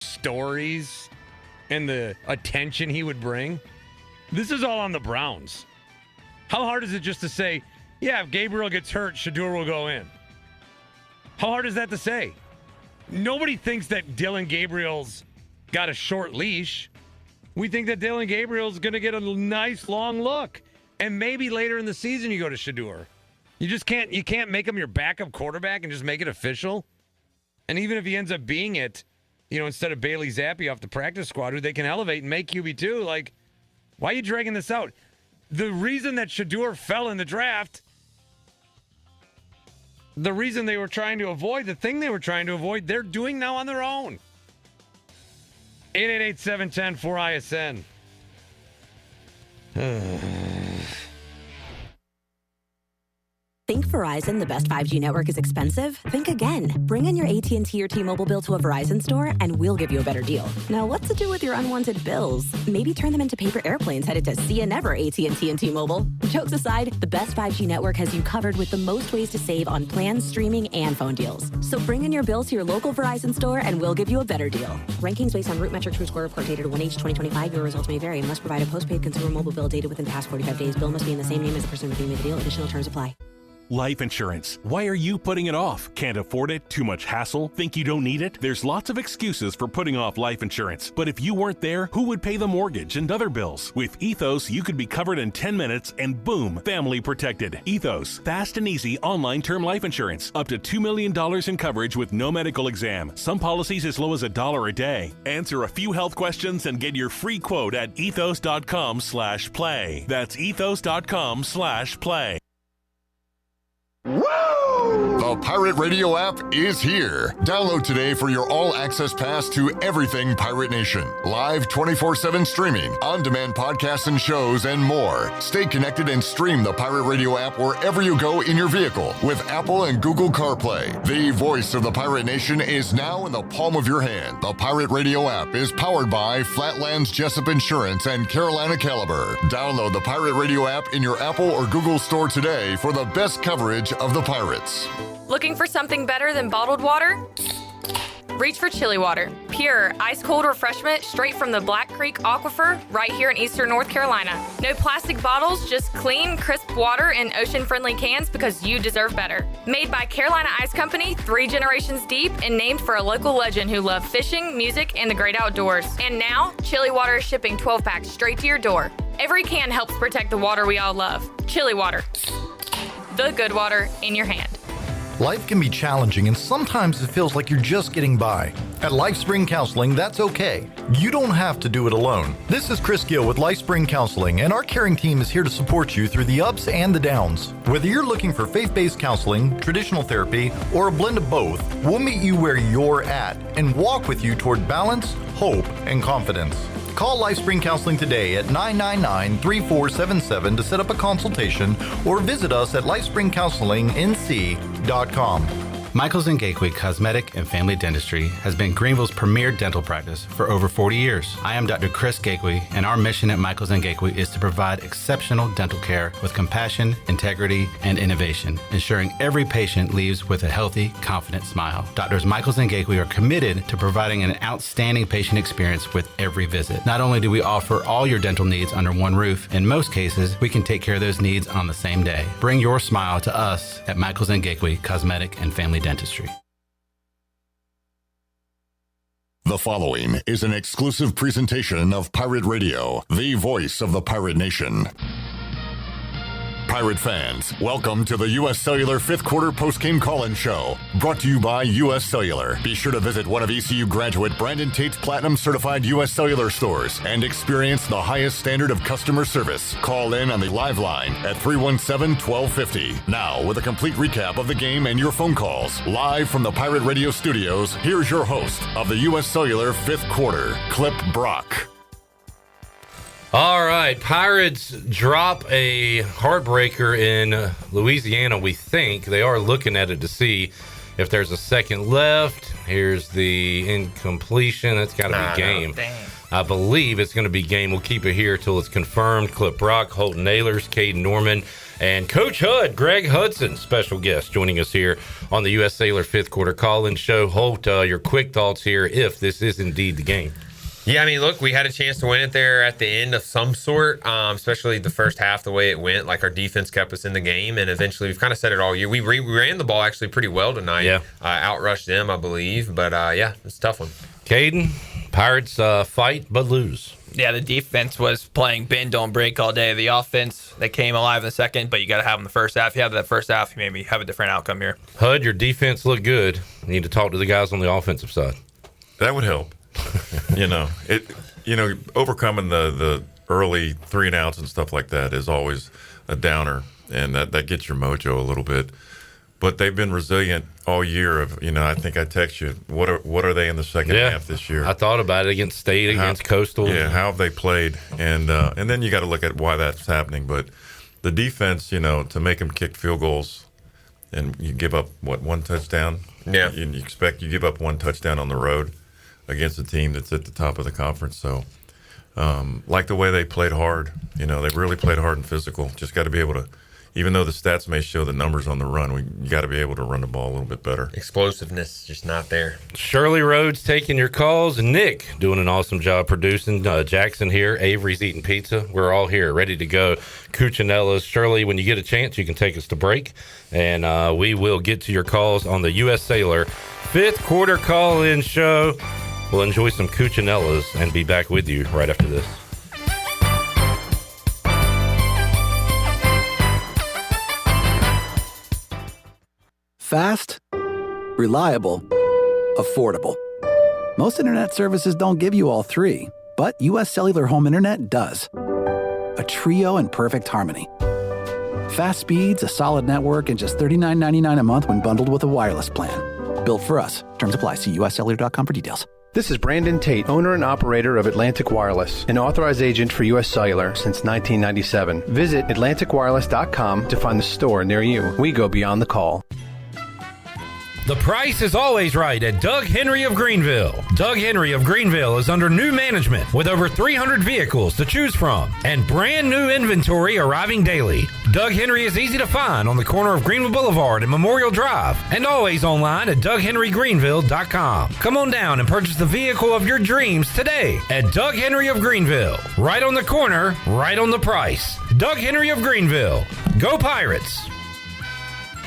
stories and the attention he would bring. This is all on the Browns. How hard is it just to say, yeah, if Gabriel gets hurt, Shedeur will go in? How hard is that to say? Nobody thinks that Dylan Gabriel's got a short leash. We think that Dylan Gabriel's going to get a nice long look. And maybe later in the season you go to Shedeur. You can't make him your backup quarterback and just make it official. And even if he ends up being it, instead of Bailey Zappi off the practice squad, who they can elevate and make QB2, like, why are you dragging this out? The reason that Shedeur fell in the draft, the reason they were trying to avoid, the thing they were trying to avoid, they're doing now on their own. 888-710-4ISN. Think Verizon, the best 5G network, is expensive? Think again. Bring in your AT&T or T-Mobile bill to a Verizon store, and we'll give you a better deal. Now, what to do with your unwanted bills? Maybe turn them into paper airplanes headed to see you never, AT&T and T-Mobile. Jokes aside, the best 5G network has you covered with the most ways to save on plans, streaming, and phone deals. So bring in your bill to your local Verizon store, and we'll give you a better deal. Rankings based on root metrics from Score report dated 1H 2025. Your results may vary and must provide a postpaid consumer mobile bill dated within the past 45 days. Bill must be in the same name as the person redeeming the deal. Additional terms apply. Life insurance. Why are you putting it off? Can't afford it? Too much hassle? Think you don't need it? There's lots of excuses for putting off life insurance. But if you weren't there, who would pay the mortgage and other bills? With Ethos, you could be covered in 10 minutes and boom, family protected. Ethos, fast and easy online term life insurance. Up to $2 million in coverage with no medical exam. Some policies as low as $1 a day. Answer a few health questions and get your free quote at ethos.com/play. That's ethos.com/play. The Pirate Radio app is here. Download today for your all-access pass to everything Pirate Nation. Live 24/7 streaming, on-demand podcasts and shows, and more. Stay connected and stream the Pirate Radio app wherever you go in your vehicle with Apple and Google CarPlay. The voice of the Pirate Nation is now in the palm of your hand. The Pirate Radio app is powered by Flatlands Jessup Insurance and Carolina Caliber. Download the Pirate Radio app in your Apple or Google store today for the best coverage of the Pirates. Looking for something better than bottled water? Reach for Chili Water. Pure, ice-cold refreshment straight from the Black Creek Aquifer right here in eastern North Carolina. No plastic bottles, just clean, crisp water in ocean-friendly cans because you deserve better. Made by Carolina Ice Company, 3 generations deep, and named for a local legend who loved fishing, music, and the great outdoors. And now, Chili Water is shipping 12-packs straight to your door. Every can helps protect the water we all love. Chili Water. The good water in your hand. Life can be challenging and sometimes it feels like you're just getting by. At LifeSpring Counseling, that's okay. You don't have to do it alone. This is Chris Gill with LifeSpring Counseling, and our caring team is here to support you through the ups and the downs. Whether you're looking for faith-based counseling, traditional therapy, or a blend of both, we'll meet you where you're at and walk with you toward balance, hope, and confidence. Call LifeSpring Counseling today at 999-3477 to set up a consultation or visit us at lifespringcounselingnc.com. Michaels & Gateway Cosmetic and Family Dentistry has been Greenville's premier dental practice for over 40 years. I am Dr. Chris Gateway, and our mission at Michaels & Gateway is to provide exceptional dental care with compassion, integrity, and innovation, ensuring every patient leaves with a healthy, confident smile. Doctors Michaels & Gateway are committed to providing an outstanding patient experience with every visit. Not only do we offer all your dental needs under one roof, in most cases, we can take care of those needs on the same day. Bring your smile to us at Michaels & Gateway Cosmetic and Family Dentistry. The following is an exclusive presentation of Pirate Radio, the voice of the Pirate Nation. Pirate fans, welcome to the U.S. Cellular 5th Quarter Postgame Call-In Show, brought to you by U.S. Cellular. Be sure to visit one of ECU graduate Brandon Tate's Platinum-certified U.S. Cellular stores and experience the highest standard of customer service. Call in on the live line at 317-1250. Now, with a complete recap of the game and your phone calls, live from the Pirate Radio studios, here's your host of the U.S. Cellular 5th Quarter, Clip Brock. All right, Pirates drop a heartbreaker in Louisiana, we think. They are looking at it to see If there's a second left, here's the incompletion. That's got to be game. I believe it's going to be game. We'll keep it here till it's confirmed. Clip Brock, Holton Naylors, Caden Norman, and Coach Hud, Greg Hudson, special guest, joining us here on the U.S. Sailor fifth quarter call-in show. Holt, your quick thoughts here if this is indeed the game. Yeah, I mean, look, we had a chance to win it there at the end of some sort, especially the first half, the way it went. Like, our defense kept us in the game, and eventually we've kind of said it all year. We ran the ball actually pretty well tonight. Yeah. Outrushed them, I believe. But, yeah, it's a tough one. Caden, Pirates fight but lose. Yeah, the defense was playing bend, don't break all day. The offense, they came alive in the second, but you got to have them in the first half. If you have that first half, you maybe have a different outcome here. Hud, your defense looked good. You need to talk to the guys on the offensive side. That would help. Overcoming the early 3 and outs and stuff like that is always a downer, and that gets your mojo a little bit. But they've been resilient all year. I think I text you. What are they in the second half this year? I thought about it against State, against Coastal. Yeah, how have they played? And then you got to look at why that's happening. But the defense, to make them kick field goals, and you give up one touchdown. Yeah, you give up 1 touchdown on the road against a team that's at the top of the conference. So, like the way they played hard. They really played hard and physical. Just got to be able to. Even though the stats may show the numbers on the run, you got to be able to run the ball a little bit better. Explosiveness just not there. Shirley Rhodes taking your calls. Nick doing an awesome job producing. Jackson here. Avery's eating pizza. We're all here ready to go. Cuccinella's. Shirley, when you get a chance, you can take us to break, and we will get to your calls on the U.S. Sailor fifth quarter call-in show. We'll enjoy some Cuccinella's and be back with you right after this. Fast, reliable, affordable. Most internet services don't give you all three, but U.S. Cellular Home Internet does. A trio in perfect harmony. Fast speeds, a solid network, and just $39.99 a month when bundled with a wireless plan. Built for us. Terms apply. See uscellular.com for details. This is Brandon Tate, owner and operator of Atlantic Wireless, an authorized agent for U.S. Cellular since 1997. Visit atlanticwireless.com to find the store near you. We go beyond the call. The price is always right at Doug Henry of Greenville. Doug Henry of Greenville is under new management with over 300 vehicles to choose from and brand new inventory arriving daily. Doug Henry is easy to find on the corner of Greenville Boulevard and Memorial Drive and always online at DougHenryGreenville.com. Come on down and purchase the vehicle of your dreams today at Doug Henry of Greenville. Right on the corner, right on the price. Doug Henry of Greenville. Go Pirates!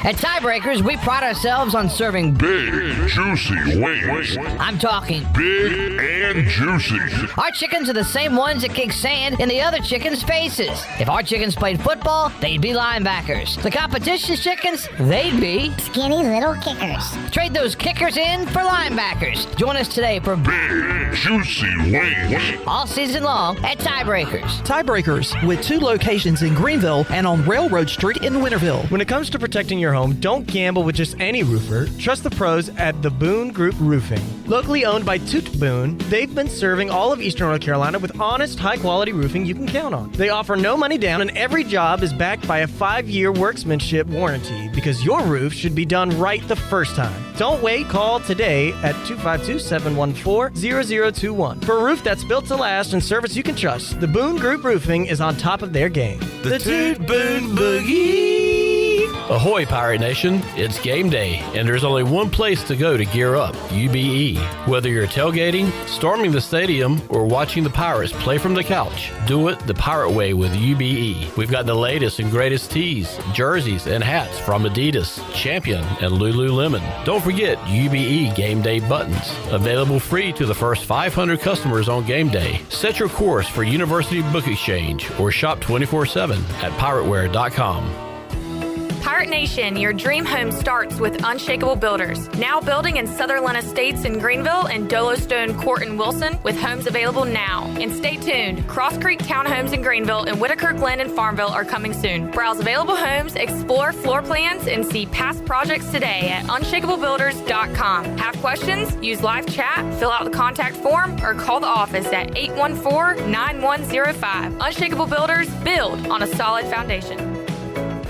At Tiebreakers, we pride ourselves on serving big, juicy wings. I'm talking big and juicy. Our chickens are the same ones that kick sand in the other chickens' faces. If our chickens played football, they'd be linebackers. The competition's chickens, they'd be skinny little kickers. Trade those kickers in for linebackers. Join us today for big, juicy wings. All season long at Tiebreakers. Tiebreakers, with 2 locations in Greenville and on Railroad Street in Winterville. When it comes to protecting your home, don't gamble with just any roofer. Trust the pros at the Boone Group Roofing. Locally owned by Toot Boone, they've been serving all of Eastern North Carolina with honest, high-quality roofing you can count on. They offer no money down, and every job is backed by a 5-year workmanship warranty because your roof should be done right the first time. Don't wait. Call today at 252-714-0021 for a roof that's built to last and service you can trust. The Boone Group Roofing is on top of their game. The Toot Boone Boogie! Ahoy, Pirate Nation. It's game day, and there's only one place to go to gear up, UBE. Whether you're tailgating, storming the stadium, or watching the Pirates play from the couch, do it the Pirate way with UBE. We've got the latest and greatest tees, jerseys, and hats from Adidas, Champion, and Lululemon. Don't forget UBE Game Day buttons, available free to the first 500 customers on game day. Set your course for University Book Exchange or shop 24/7 at pirateware.com. Pirate Nation, your dream home starts with Unshakable Builders. Now building in Sutherland Estates in Greenville and Dolostone Court in Wilson with homes available now. And stay tuned, Cross Creek Townhomes in Greenville and Whitaker Glen and Farmville are coming soon. Browse available homes, explore floor plans, and see past projects today at unshakablebuilders.com. Have questions? Use live chat, fill out the contact form, or call the office at 814-9105. Unshakable Builders, build on a solid foundation.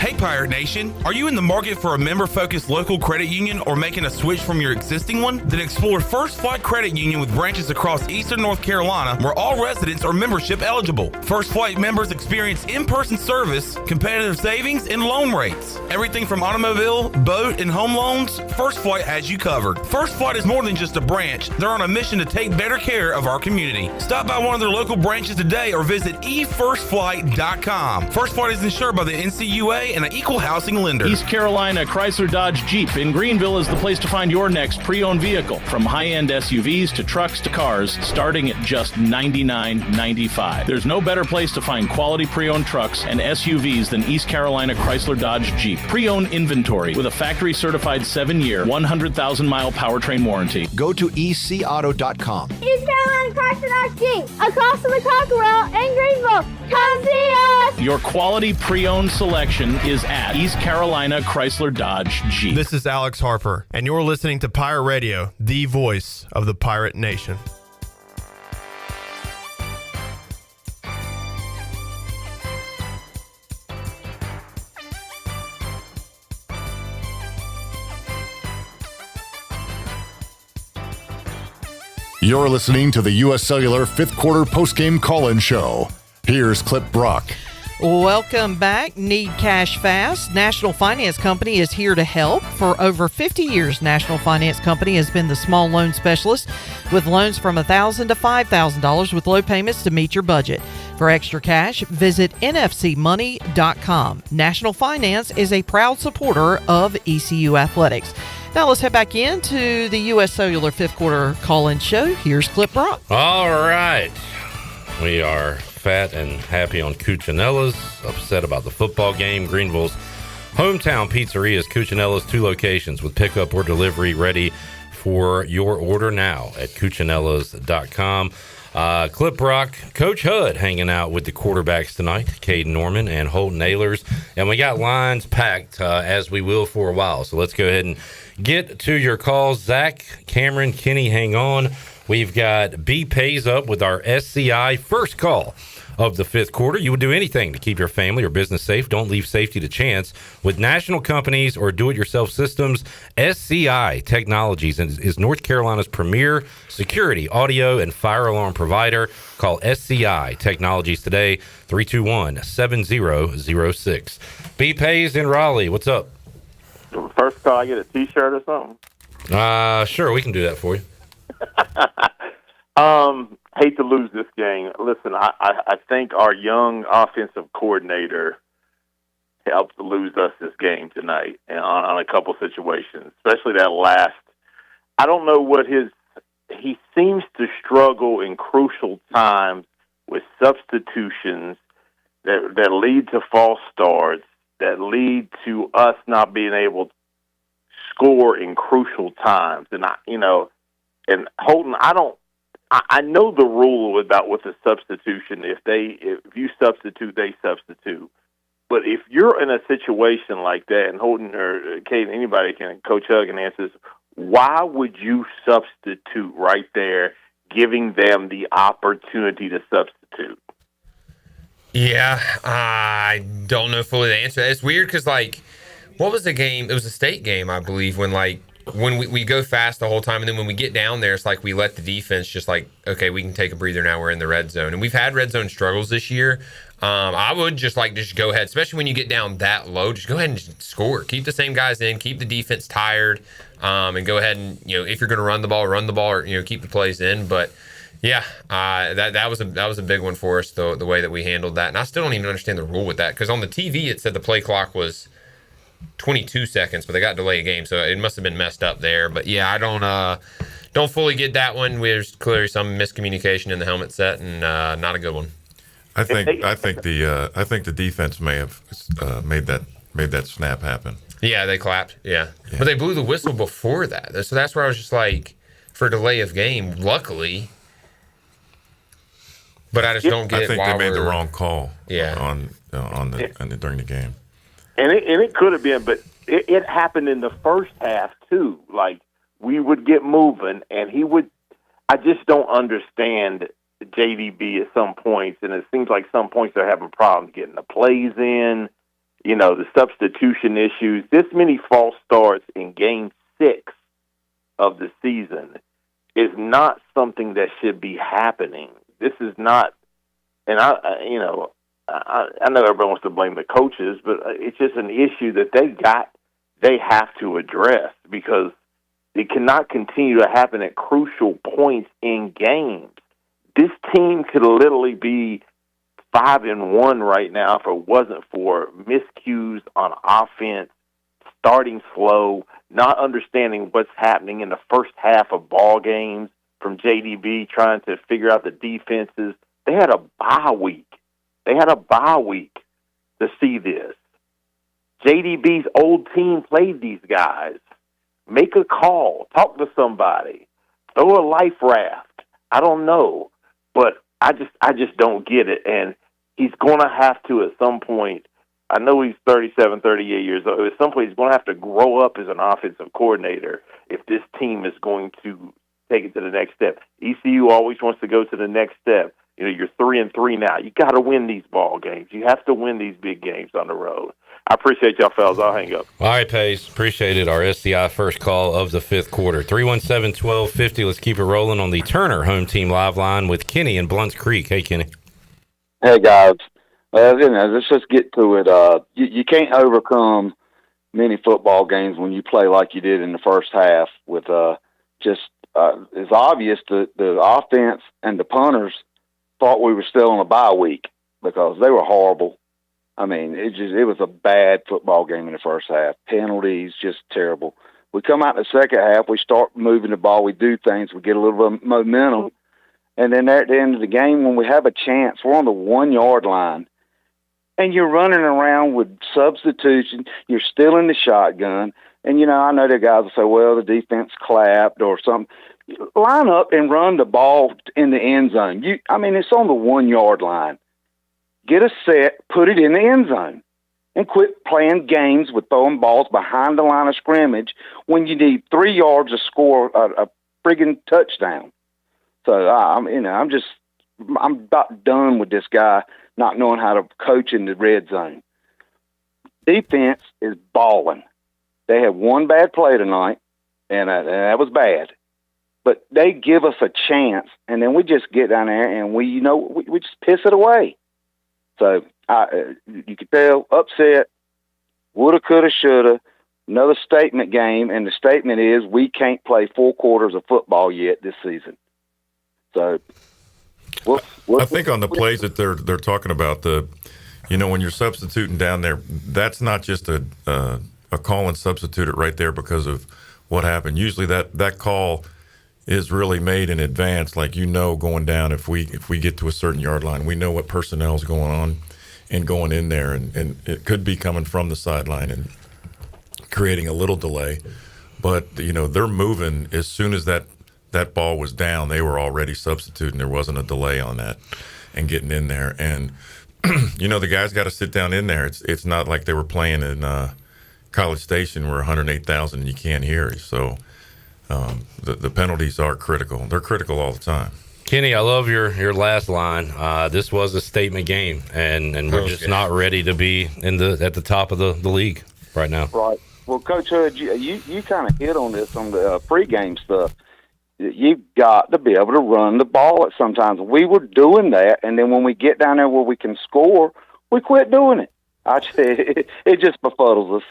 Hey Pirate Nation, are you in the market for a member-focused local credit union or making a switch from your existing one? Then explore First Flight Credit Union with branches across Eastern North Carolina where all residents are membership eligible. First Flight members experience in-person service, competitive savings, and loan rates. Everything from automobile, boat, and home loans, First Flight has you covered. First Flight is more than just a branch. They're on a mission to take better care of our community. Stop by one of their local branches today or visit efirstflight.com. First Flight is insured by the NCUA and an equal housing lender. East Carolina Chrysler Dodge Jeep in Greenville is the place to find your next pre-owned vehicle. From high-end SUVs to trucks to cars, starting at just $99.95. There's no better place to find quality pre-owned trucks and SUVs than East Carolina Chrysler Dodge Jeep. Pre-owned inventory with a factory-certified 7-year, 100,000-mile powertrain warranty. Go to ecauto.com. East Carolina Chrysler Dodge Jeep, across from the Cockerell in Greenville. Come see us! Your quality pre-owned selection is at East Carolina Chrysler Dodge Jeep. This is Alex Harper, and you're listening to Pirate Radio, the voice of the Pirate Nation. You're listening to the U.S. Cellular fifth quarter postgame call-in show. Here's Clip Brock. Welcome back. Need cash fast? National Finance Company is here to help. For over 50 years, National Finance Company has been the small loan specialist with loans from $1,000 to $5,000 with low payments to meet your budget. For extra cash, visit nfcmoney.com. National Finance is a proud supporter of ECU Athletics. Now let's head back into the U.S. Cellular fifth quarter call-in show. Here's Clip Brock. All right. We are fat and happy on Cucinella's, upset about the football game. Greenville's hometown pizzeria is Cucinella's, 2 locations with pickup or delivery ready for your order now at cucinellas.com. Clip Rock, Coach Hud hanging out with the quarterbacks tonight, Caden Norman and Holton Ahlers. And we got lines packed as we will for a while. So let's go ahead and get to your calls. Zach, Cameron, Kenny, hang on. We've got B Pays up with our SCI first call of the fifth quarter. You would do anything to keep your family or business safe. Don't leave safety to chance. With national companies or do-it-yourself systems, SCI Technologies is North Carolina's premier security, audio, and fire alarm provider. Call SCI Technologies today, 321-7006. B Pays in Raleigh. What's up? First call, I get a T-shirt or something? Sure, we can do that for you. Hate to lose this game. Listen, I think our young offensive coordinator helped lose us this game tonight on a couple situations, especially that last. I don't know what he seems to struggle in crucial times with substitutions that lead to false starts, that lead to us not being able to score in crucial times. And and Holton, I know the rule about with a substitution. If you substitute, they substitute. But if you're in a situation like that, and Holton or Kate, anybody can, Coach Hug can answer this, why would you substitute right there, giving them the opportunity to substitute? Yeah, I don't know fully the answer. It's weird because, what was the game? It was a state game, I believe, when we go fast the whole time, and then when we get down there, it's like we let the defense just okay, we can take a breather now. We're in the red zone. And we've had red zone struggles this year. I would just go ahead, especially when you get down that low, just go ahead and score. Keep the same guys in, keep the defense tired, and go ahead and, if you're going to run the ball, or, keep the plays in. But yeah, that was a big one for us, the way that we handled that. And I still don't even understand the rule with that, because on the TV it said the play clock was 22 seconds, but they got delay a game, so it must have been messed up there. But yeah, I don't fully get that one. There's clearly some miscommunication in the helmet set, and not a good one. I think the defense may have made that snap happen. Yeah, they clapped. Yeah, but they blew the whistle before that, so that's where I was just for delay of game. Luckily, but I just don't get. I think they made the wrong call. Yeah. During the game. And it could have been, but it happened in the first half too. We would get moving, and he would. I just don't understand JDB at some points, and it seems like some points they're having problems getting the plays in. the substitution issues. This many false starts in Game 6 of the season is not something that should be happening. This is not, and I know everybody wants to blame the coaches, but it's just an issue that they have to address, because it cannot continue to happen at crucial points in games. This team could literally be 5-1 right now if it wasn't for miscues on offense, starting slow, not understanding what's happening in the first half of ball games from JDB, trying to figure out the defenses. They had a bye week. To see this. JDB's old team played these guys. Make a call. Talk to somebody. Throw a life raft. I don't know. But I just don't get it. And he's going to have to at some point. I know he's 37, 38 years old. At some point, he's going to have to grow up as an offensive coordinator if this team is going to take it to the next step. ECU always wants to go to the next step. You're 3-3 now. You got to win these ball games. You have to win these big games on the road. I appreciate y'all, fellas. I'll hang up. All right, Pace. Appreciate it. Our SCI first call of the fifth quarter. 317-1250. Let's keep it rolling on the Turner home team live line with Kenny in Blunt's Creek. Hey, Kenny. Hey, guys. Let's just get to it. You can't overcome many football games when you play like you did in the first half with it's obvious that the offense and the punters thought we were still on a bye week because they were horrible. I mean, it was a bad football game in the first half. Penalties, just terrible. We come out in the second half, we start moving the ball, we do things, we get a little bit of momentum, and then at the end of the game, when we have a chance, we're on the 1 yard line, and you're running around with substitution, you're still in the shotgun, and I know the guys will say, well, the defense clapped or something. Line up and run the ball in the end zone. It's on the 1 yard line. Get a set, put it in the end zone, and quit playing games with throwing balls behind the line of scrimmage when you need 3 yards to score a friggin' touchdown. So I'm about done with this guy not knowing how to coach in the red zone. Defense is balling. They had one bad play tonight, and that was bad. But they give us a chance, and then we just get down there and we just piss it away. So you could tell, upset, woulda, coulda, shoulda, another statement game, and the statement is we can't play 4 quarters of football yet this season. So I think on the plays that they're talking about, when you're substituting down there, that's not just a call and substitute it right there because of what happened. Usually that call is really made in advance, like going down, if we get to a certain yard line, we know what personnel is going on and going in there, and it could be coming from the sideline and creating a little delay. But they're moving as soon as that ball was down. They were already substituting. There wasn't a delay on that and getting in there. And the guys got to sit down in there. It's not like they were playing in College Station where 108,000 and you can't hear. So the penalties are critical. They're critical all the time. Kenny, I love your last line. This was a statement game, and we're just not ready to be at the top of the league right now. Right. Well, Coach Hood, you kind of hit on this on the pregame stuff. You've got to be able to run the ball at sometimes. We were doing that, and then when we get down there where we can score, we quit doing it. It just befuddles us.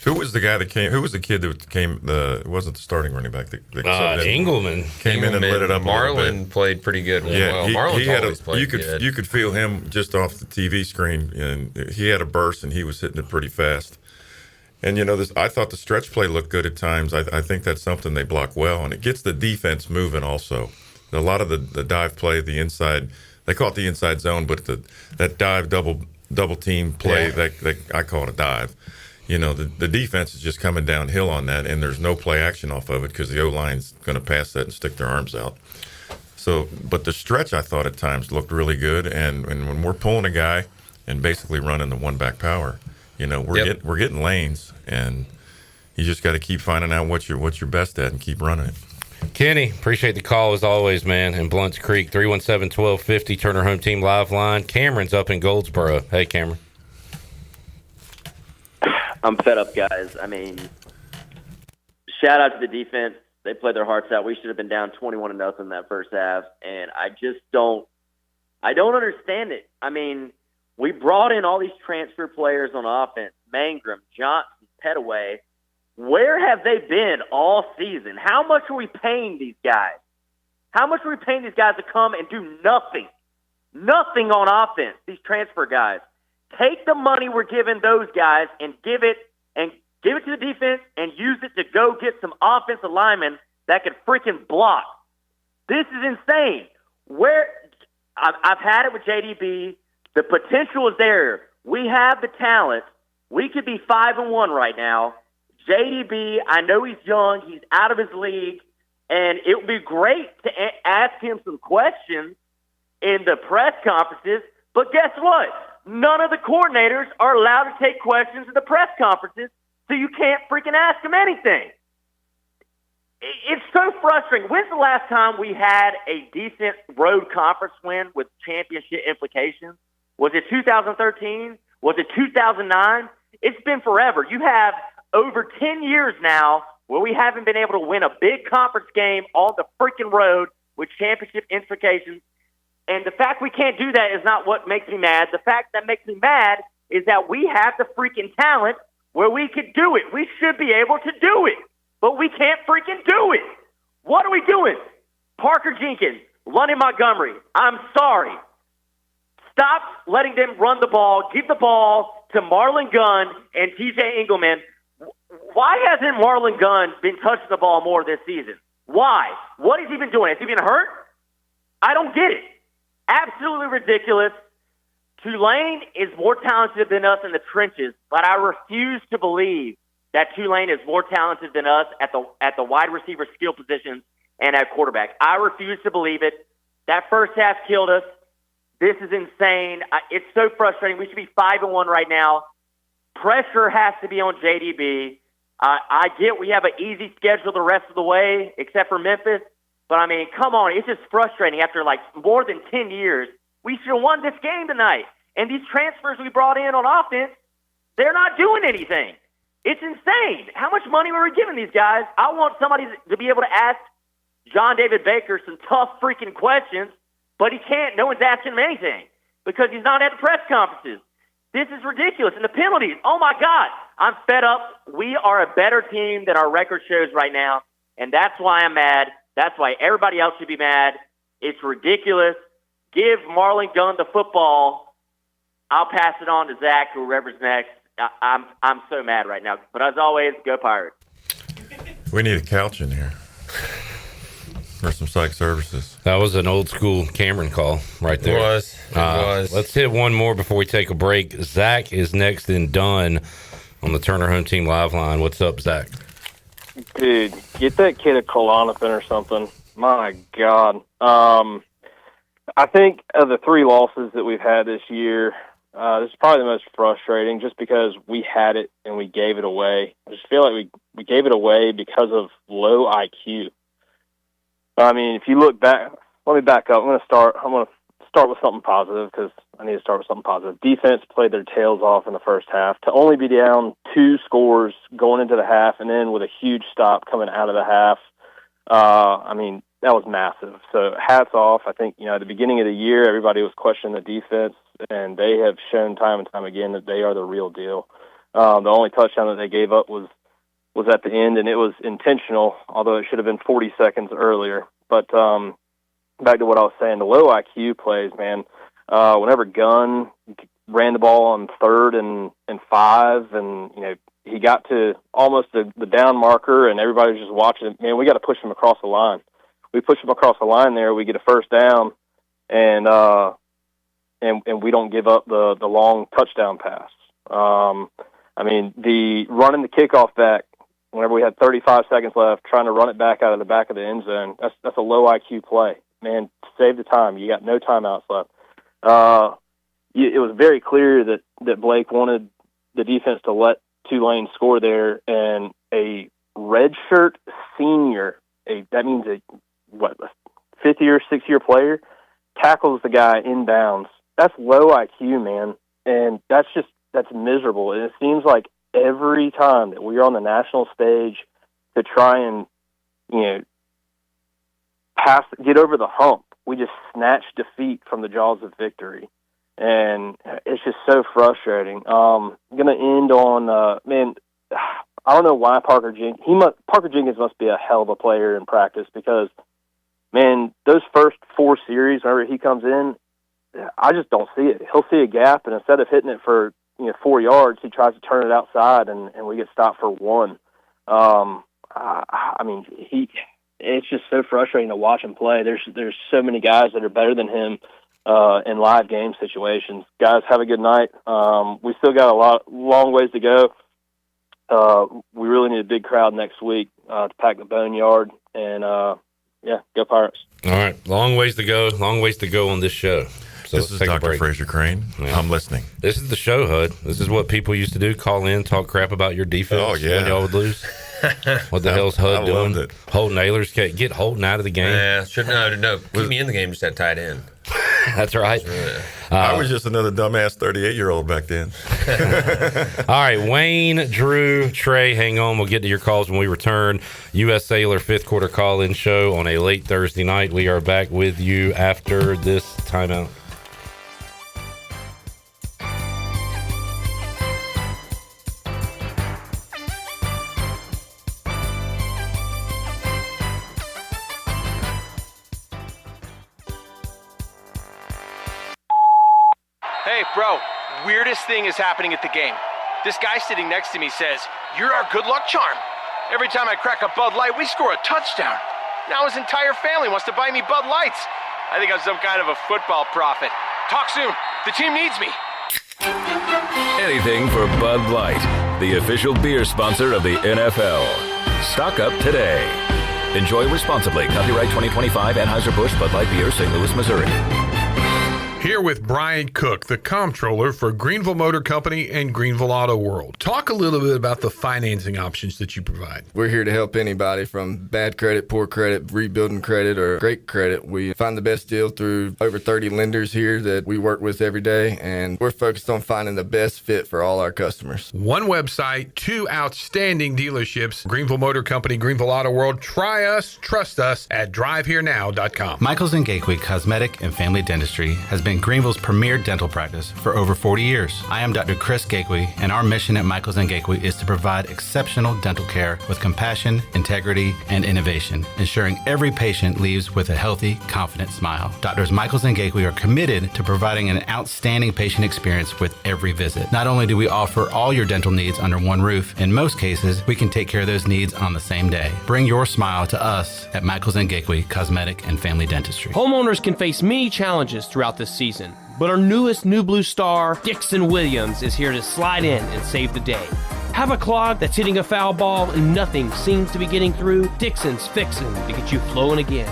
Who was the guy that came? Who was the kid that came? It wasn't the starting running back. Engelman came in and lit it up. Marlon played pretty good. Yeah, Marlon's he always played good. You could feel him just off the TV screen, and he had a burst, and he was hitting it pretty fast. And I thought the stretch play looked good at times. I think that's something they block well, and it gets the defense moving. Also, a lot of the dive play, the inside, they call it the inside zone, but that dive double team play, that I call it a dive. The defense is just coming downhill on that, and there's no play action off of it because the O-line's going to pass that and stick their arms out. So, but the stretch I thought at times looked really good, and when we're pulling a guy and basically running the one back power, we're getting lanes, and you just got to keep finding out what you're best at and keep running it. Kenny, appreciate the call as always, man. In Blunt's Creek, 317-1250, Turner Home Team Live Line. Cameron's up in Goldsboro. Hey, Cameron. I'm fed up, guys. I mean, shout out to the defense. They played their hearts out. We should have been down 21-0 in that first half, and I don't understand it. I mean, we brought in all these transfer players on offense, Mangrum, Johnson, Petaway. Where have they been all season? How much are we paying these guys? How much are we paying these guys to come and do nothing? Nothing on offense, these transfer guys. Take the money we're giving those guys and give it to the defense and use it to go get some offensive linemen that can freaking block. This is insane. I've had it with JDB. The potential is there. We have the talent. We could be 5-1 right now. JDB, I know he's young. He's out of his league. And it would be great to ask him some questions in the press conferences. But guess what? None of the coordinators are allowed to take questions in the press conferences, so you can't freaking ask them anything. It's so frustrating. When's the last time we had a decent road conference win with championship implications? Was it 2013? Was it 2009? It's been forever. You have over 10 years now where we haven't been able to win a big conference game on the freaking road with championship implications. And the fact we can't do that is not what makes me mad. The fact that makes me mad is that we have the freaking talent where we could do it. We should be able to do it, but we can't freaking do it. What are we doing? Parker Jenkins, Lonnie Montgomery, I'm sorry. Stop letting them run the ball. Give the ball to Marlon Gunn and TJ Engelman. Why hasn't Marlon Gunn been touching the ball more this season? Why? What has he been doing? Has he been hurt? I don't get it. Absolutely ridiculous. Tulane is more talented than us in the trenches, but I refuse to believe that Tulane is more talented than us at the wide receiver skill positions and at quarterback. I refuse to believe it. That first half killed us. This is insane. It's so frustrating. We should be 5-1 right now. Pressure has to be on JDB. I get we have an easy schedule the rest of the way, except for Memphis. But, I mean, come on. It's just frustrating. After, more than 10 years, we should have won this game tonight. And these transfers we brought in on offense, they're not doing anything. It's insane. How much money were we giving these guys? I want somebody to be able to ask John David Baker some tough freaking questions, but he can't. No one's asking him anything because he's not at the press conferences. This is ridiculous. And the penalties, oh, my God. I'm fed up. We are a better team than our record shows right now, and that's why I'm mad. That's why everybody else should be mad. It's ridiculous. Give Marlon Gunn the football. I'll pass it on to Zach, whoever's next. I'm so mad right now. But as always, go Pirates. We need a couch in here for some psych services. That was an old school Cameron call right there. It was. Let's hit one more before we take a break. Zach is next and done on the Turner Home Team Live line. What's up, Zach? Dude, get that kid a Klonopin or something. My God. I think of the 3 losses that we've had this year, this is probably the most frustrating just because we had it and we gave it away. I just feel like we gave it away because of low IQ. I mean, if you look back, let me back up. I'm going to start with something positive because I need to start with something positive. Defense played their tails off in the first half. To only be down 2 scores going into the half and then with a huge stop coming out of the half, I mean, that was massive. So hats off. I think, at the beginning of the year, everybody was questioning the defense, and they have shown time and time again that they are the real deal. The only touchdown that they gave up was at the end, and it was intentional, although it should have been 40 seconds earlier. But back to what I was saying, the low IQ plays, man. Whenever Gunn ran the ball on 3rd and 5, and he got to almost the down marker, and everybody was just watching. Man, we got to push him across the line. We push him across the line there, we get a first down, and we don't give up the long touchdown pass. I mean, the running the kickoff back whenever we had 35 seconds left, trying to run it back out of the back of the end zone. That's a low IQ play. Man, save the time. You got no timeouts left. It was very clear that Blake wanted the defense to let Tulane score there, and a redshirt senior, that means a 5th-year, 6th-year player, tackles the guy inbounds. That's low IQ, man, and that's miserable. And it seems like every time that we're on the national stage to try and, get over the hump, we just snatch defeat from the jaws of victory. And it's just so frustrating. I'm going to end on, I don't know why Parker Jenkins must be a hell of a player in practice because, man, those first 4 series, whenever he comes in, I just don't see it. He'll see a gap, and instead of hitting it for 4 yards, he tries to turn it outside, and we get stopped for 1. It's just so frustrating to watch him play. There's so many guys that are better than him in live game situations. Guys, have a good night. We still got long ways to go. We really need a big crowd next week to pack the boneyard, and go Pirates. All right, long ways to go on this show. So this is Dr. Fraser Crane. Yeah. I'm listening. This is the show, Hud. This is what people used to do, call in, talk crap about your defense. Oh, yeah. When y'all would lose. What the hell's Hud doing? It. Holton Ahlers, get Holton out of the game. Yeah, no. Keep me in the game just that tight end. That's right. I was just another dumbass 38-year-old back then. All right, Wayne, Drew, Trey, hang on. We'll get to your calls when we return. U.S. Cellular 5th quarter call-in show on a late Thursday night. We are back with you after this timeout. Hey, bro, weirdest thing is happening at the game. This guy sitting next to me says, "You're our good luck charm. Every time I crack a Bud Light, we score a touchdown. Now his entire family wants to buy me Bud Lights. I think I'm some kind of a football prophet. Talk soon. The team needs me." Anything for Bud Light, the official beer sponsor of the NFL. Stock up today. Enjoy responsibly. Copyright 2025 Anheuser-Busch Bud Light Beer, St. Louis, Missouri. Here with Brian Cook, the comptroller for Greenville Motor Company and Greenville Auto World. Talk a little bit about the financing options that you provide. We're here to help anybody from bad credit, poor credit, rebuilding credit, or great credit. We find the best deal through over 30 lenders here that we work with every day, and we're focused on finding the best fit for all our customers. One website, 2 outstanding dealerships, Greenville Motor Company, Greenville Auto World. Try us, trust us at driveherenow.com. Michaels & Gateway Cosmetic and Family Dentistry has been Greenville's premier dental practice for over 40 years. I am Dr. Chris Gateway, and our mission at Michaels & Gateway is to provide exceptional dental care with compassion, integrity, and innovation, ensuring every patient leaves with a healthy, confident smile. Doctors Michaels & Gateway are committed to providing an outstanding patient experience with every visit. Not only do we offer all your dental needs under one roof, in most cases, we can take care of those needs on the same day. Bring your smile to us at Michaels & Gateway Cosmetic and Family Dentistry. Homeowners can face many challenges throughout this season, but our newest New Blue star, Dixon Williams, is here to slide in and save the day. Have a clog that's hitting a foul ball and nothing seems to be getting through? Dixon's fixing to get you flowing again.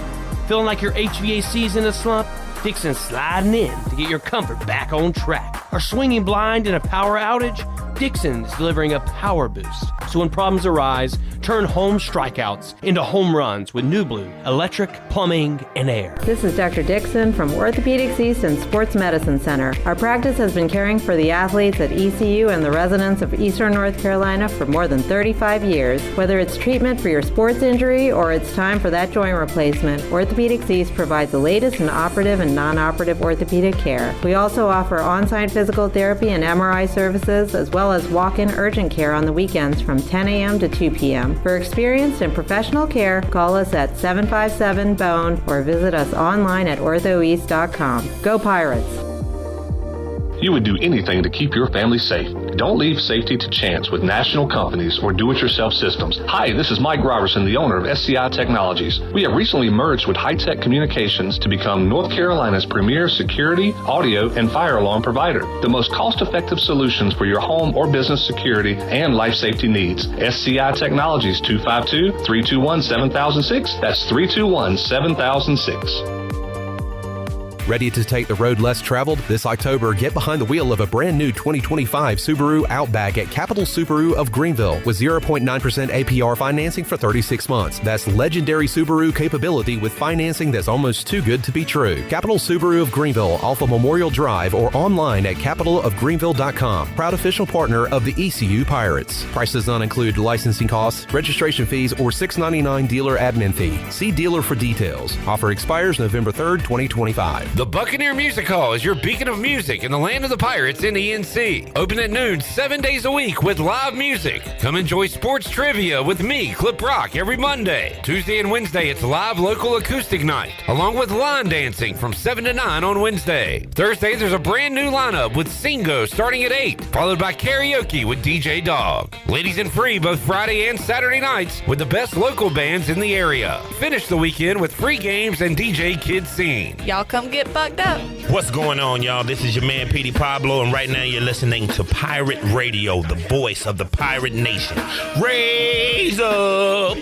Feeling like your HVAC's in a slump? Dixon's sliding in to get your comfort back on track. Are swinging blind in a power outage? Dixon is delivering a power boost. So when problems arise, turn home strikeouts into home runs with New Blue, electric, plumbing, and air. This is Dr. Dixon from Orthopedics East and Sports Medicine Center. Our practice has been caring for the athletes at ECU and the residents of Eastern North Carolina for more than 35 years. Whether it's treatment for your sports injury or it's time for that joint replacement, Orthopedics East provides the latest in operative and non-operative orthopedic care. We also offer on-site physical therapy and MRI services, as well as walk-in urgent care on the weekends from 10 a.m. to 2 p.m. For experienced and professional care, call us at 757-BONE or visit us online at orthoeast.com. Go Pirates! You would do anything to keep your family safe. Don't leave safety to chance with national companies or do-it-yourself systems. Hi, this is Mike Robertson, the owner of SCI Technologies. We have recently merged with High-Tech Communications to become North Carolina's premier security, audio, and fire alarm provider. The most cost-effective solutions for your home or business security and life safety needs. SCI Technologies, 252-321-7006. That's 321-7006. Ready to take the road less traveled? This October, get behind the wheel of a brand new 2025 Subaru Outback at Capital Subaru of Greenville with 0.9% APR financing for 36 months. That's legendary Subaru capability with financing that's almost too good to be true. Capital Subaru of Greenville off of Memorial Drive or online at capitalofgreenville.com. Proud official partner of the ECU Pirates. Price does not include licensing costs, registration fees, or $6.99 dealer admin fee. See dealer for details. Offer expires November 3rd, 2025. The Buccaneer Music Hall is your beacon of music in the land of the Pirates in ENC. Open at noon 7 days a week with live music. Come enjoy sports trivia with me, Clip Rock, every Monday. Tuesday and Wednesday, it's live local acoustic night, along with line dancing from 7 to 9 on Wednesday. Thursday, there's a brand new lineup with Singo starting at 8, followed by karaoke with DJ Dog. Ladies and free both Friday and Saturday nights with the best local bands in the area. Finish the weekend with free games and DJ Kid Scene. Y'all come get bucked up. What's going on, y'all? This is your man, Petey Pablo, and right now you're listening to Pirate Radio, the voice of the Pirate Nation. Raise up!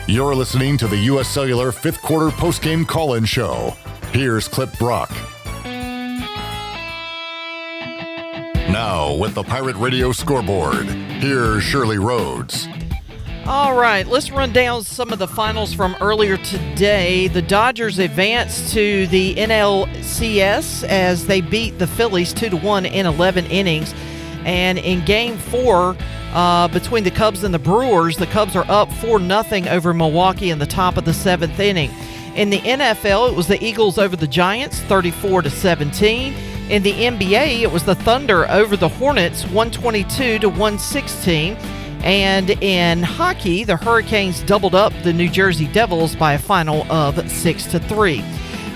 You're listening to the U.S. Cellular fifth quarter postgame call-in show. Here's Clip Brock. Now, with the Pirate Radio scoreboard, here's Shirley Rhodes. All right, let's run down some of the finals from earlier today. The Dodgers advanced to the NLCS as they beat the Phillies 2-1 in 11 innings. And in Game 4, between the Cubs and the Brewers, the Cubs are up 4-0 over Milwaukee in the top of the 7th inning. In the NFL, it was the Eagles over the Giants, 34-17. In the NBA, it was the Thunder over the Hornets, 122-116. And in hockey, the Hurricanes doubled up the New Jersey Devils by a final of 6-3.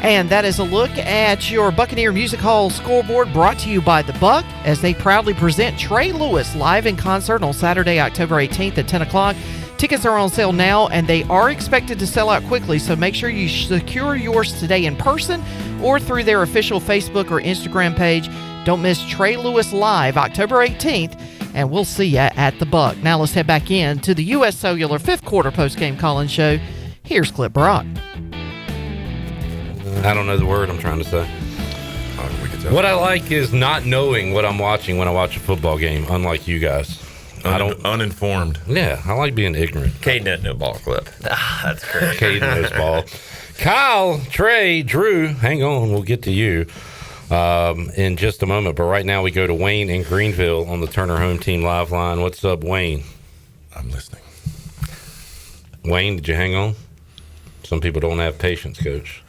And that is a look at your Buccaneer Music Hall scoreboard, brought to you by The Buck, as they proudly present Trey Lewis live in concert on Saturday, October 18th at 10 o'clock. Tickets are on sale now, and they are expected to sell out quickly, so make sure you secure yours today in person or through their official Facebook or Instagram page. Don't miss Trey Lewis live October 18th, and we'll see you at The Buck. Now let's head back in to the U.S. Cellular fifth quarter postgame call-in show. Here's Clip Brock. I don't know the word I'm trying to say. What I like is not knowing what I'm watching when I watch a football game, unlike you guys. Uninformed. Yeah, I like being ignorant. Caden doesn't know ball, Clip. That's great. Caden knows ball. Kyle, Trey, Drew, hang on, we'll get to you in just a moment. But right now we go to Wayne in Greenville on the Turner Home Team Live line. What's up, Wayne? I'm listening. Wayne, did you hang on? Some people don't have patience, Coach.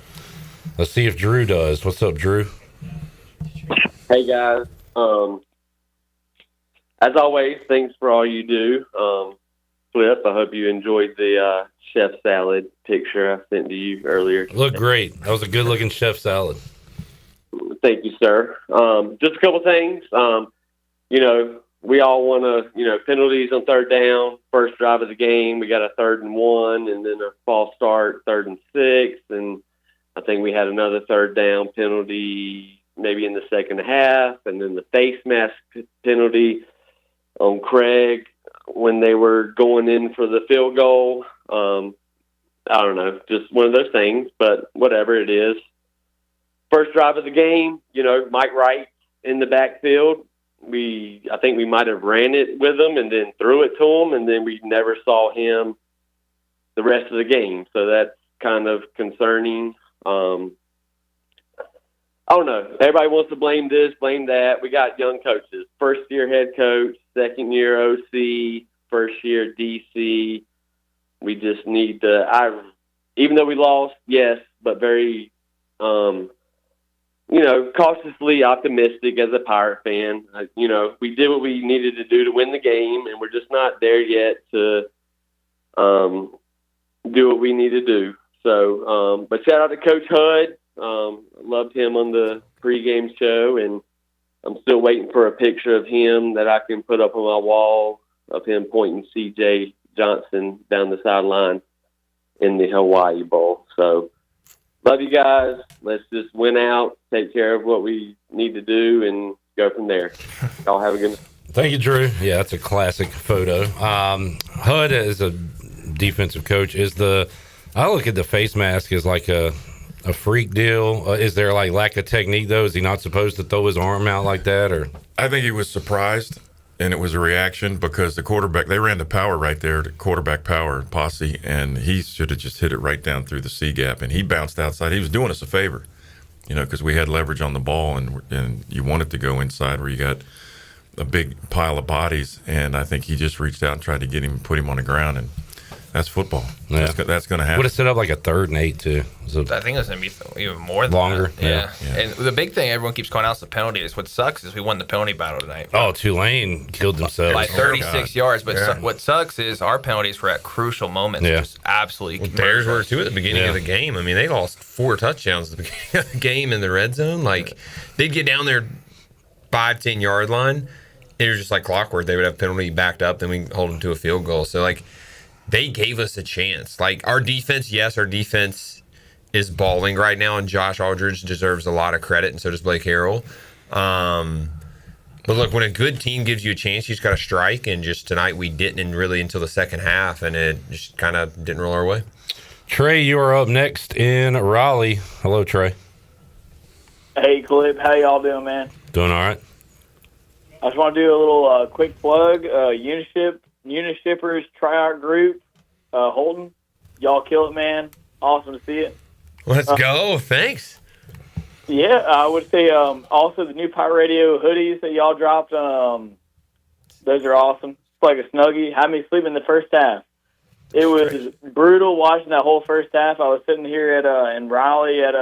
Let's see if Drew does. What's up, Drew? Hey, guys. As always, thanks for all you do. Flip, I hope you enjoyed the chef salad picture I sent to you earlier. Looked great. That was a good-looking chef salad. Thank you, sir. Just a couple things. We all want to, penalties on third down, first drive of the game. We got a 3rd and 1, and then a false start, 3rd and 6, and I think we had another third down penalty maybe in the second half, and then the face mask penalty on Craig when they were going in for the field goal. I don't know, just one of those things, but whatever it is. First drive of the game, Mike Wright in the backfield. I think we might have ran it with him and then threw it to him, and then we never saw him the rest of the game. So that's kind of concerning. I don't know. Everybody wants to blame this, blame that. We got young coaches. First-year head coach, second-year OC, first-year DC. We just need to even though we lost, yes, but very, cautiously optimistic as a Pirate fan. We did what we needed to do to win the game, and we're just not there yet to do what we need to do. So, but shout out to Coach Hud. Loved him on the pregame show, and I'm still waiting for a picture of him that I can put up on my wall of him pointing C.J. Johnson down the sideline in the Hawaii Bowl. So, love you guys. Let's just win out, take care of what we need to do, and go from there. Y'all have a good night. Thank you, Drew. Yeah, that's a classic photo. Hud, as a defensive coach, I look at the face mask as like a freak deal. Is there like lack of technique though? Is he not supposed to throw his arm out like that? Or I think he was surprised, and it was a reaction because the quarterback, they ran the power right there, the quarterback power posse, and he should have just hit it right down through the C gap, and he bounced outside. He was doing us a favor, because we had leverage on the ball, and you wanted to go inside where you got a big pile of bodies, and I think he just reached out and tried to get him, put him on the ground, and that's football. Yeah. That's going to happen. Would have set up like a 3rd and 8 too. I think it was going to be even more than longer. That. Yeah. And the big thing everyone keeps calling out is the penalties. What sucks is we won the penalty battle tonight. Oh, Tulane killed themselves by 36 yards. But what sucks is our penalties were at crucial moments. Yeah. Just absolutely. Theirs were too at the beginning of the game. I mean, they lost 4 touchdowns at the beginning of the game in the red zone. Like, they'd get down there 5-10 yard line. It was just like clockwork. They would have penalty backed up, then we hold them to a field goal. So, like, they gave us a chance. Like, our defense is balling right now, and Josh Aldridge deserves a lot of credit, and so does Blake Harrell. But look, when a good team gives you a chance, you just got to strike, and just tonight we didn't, and really until the second half, and it just kind of didn't roll our way. Trey, you are up next in Raleigh. Hello, Trey. Hey, Clip. How y'all doing, man? Doing all right. I just want to do a little quick plug. Unishippers tryout group, Holden. Y'all kill it, man. Awesome to see it. Let's go. Thanks. Yeah, I would say also the new Pirate Radio hoodies that y'all dropped. Those are awesome. It's like a Snuggie. Had me sleep in the first half. It was brutal watching that whole first half. I was sitting here in Raleigh at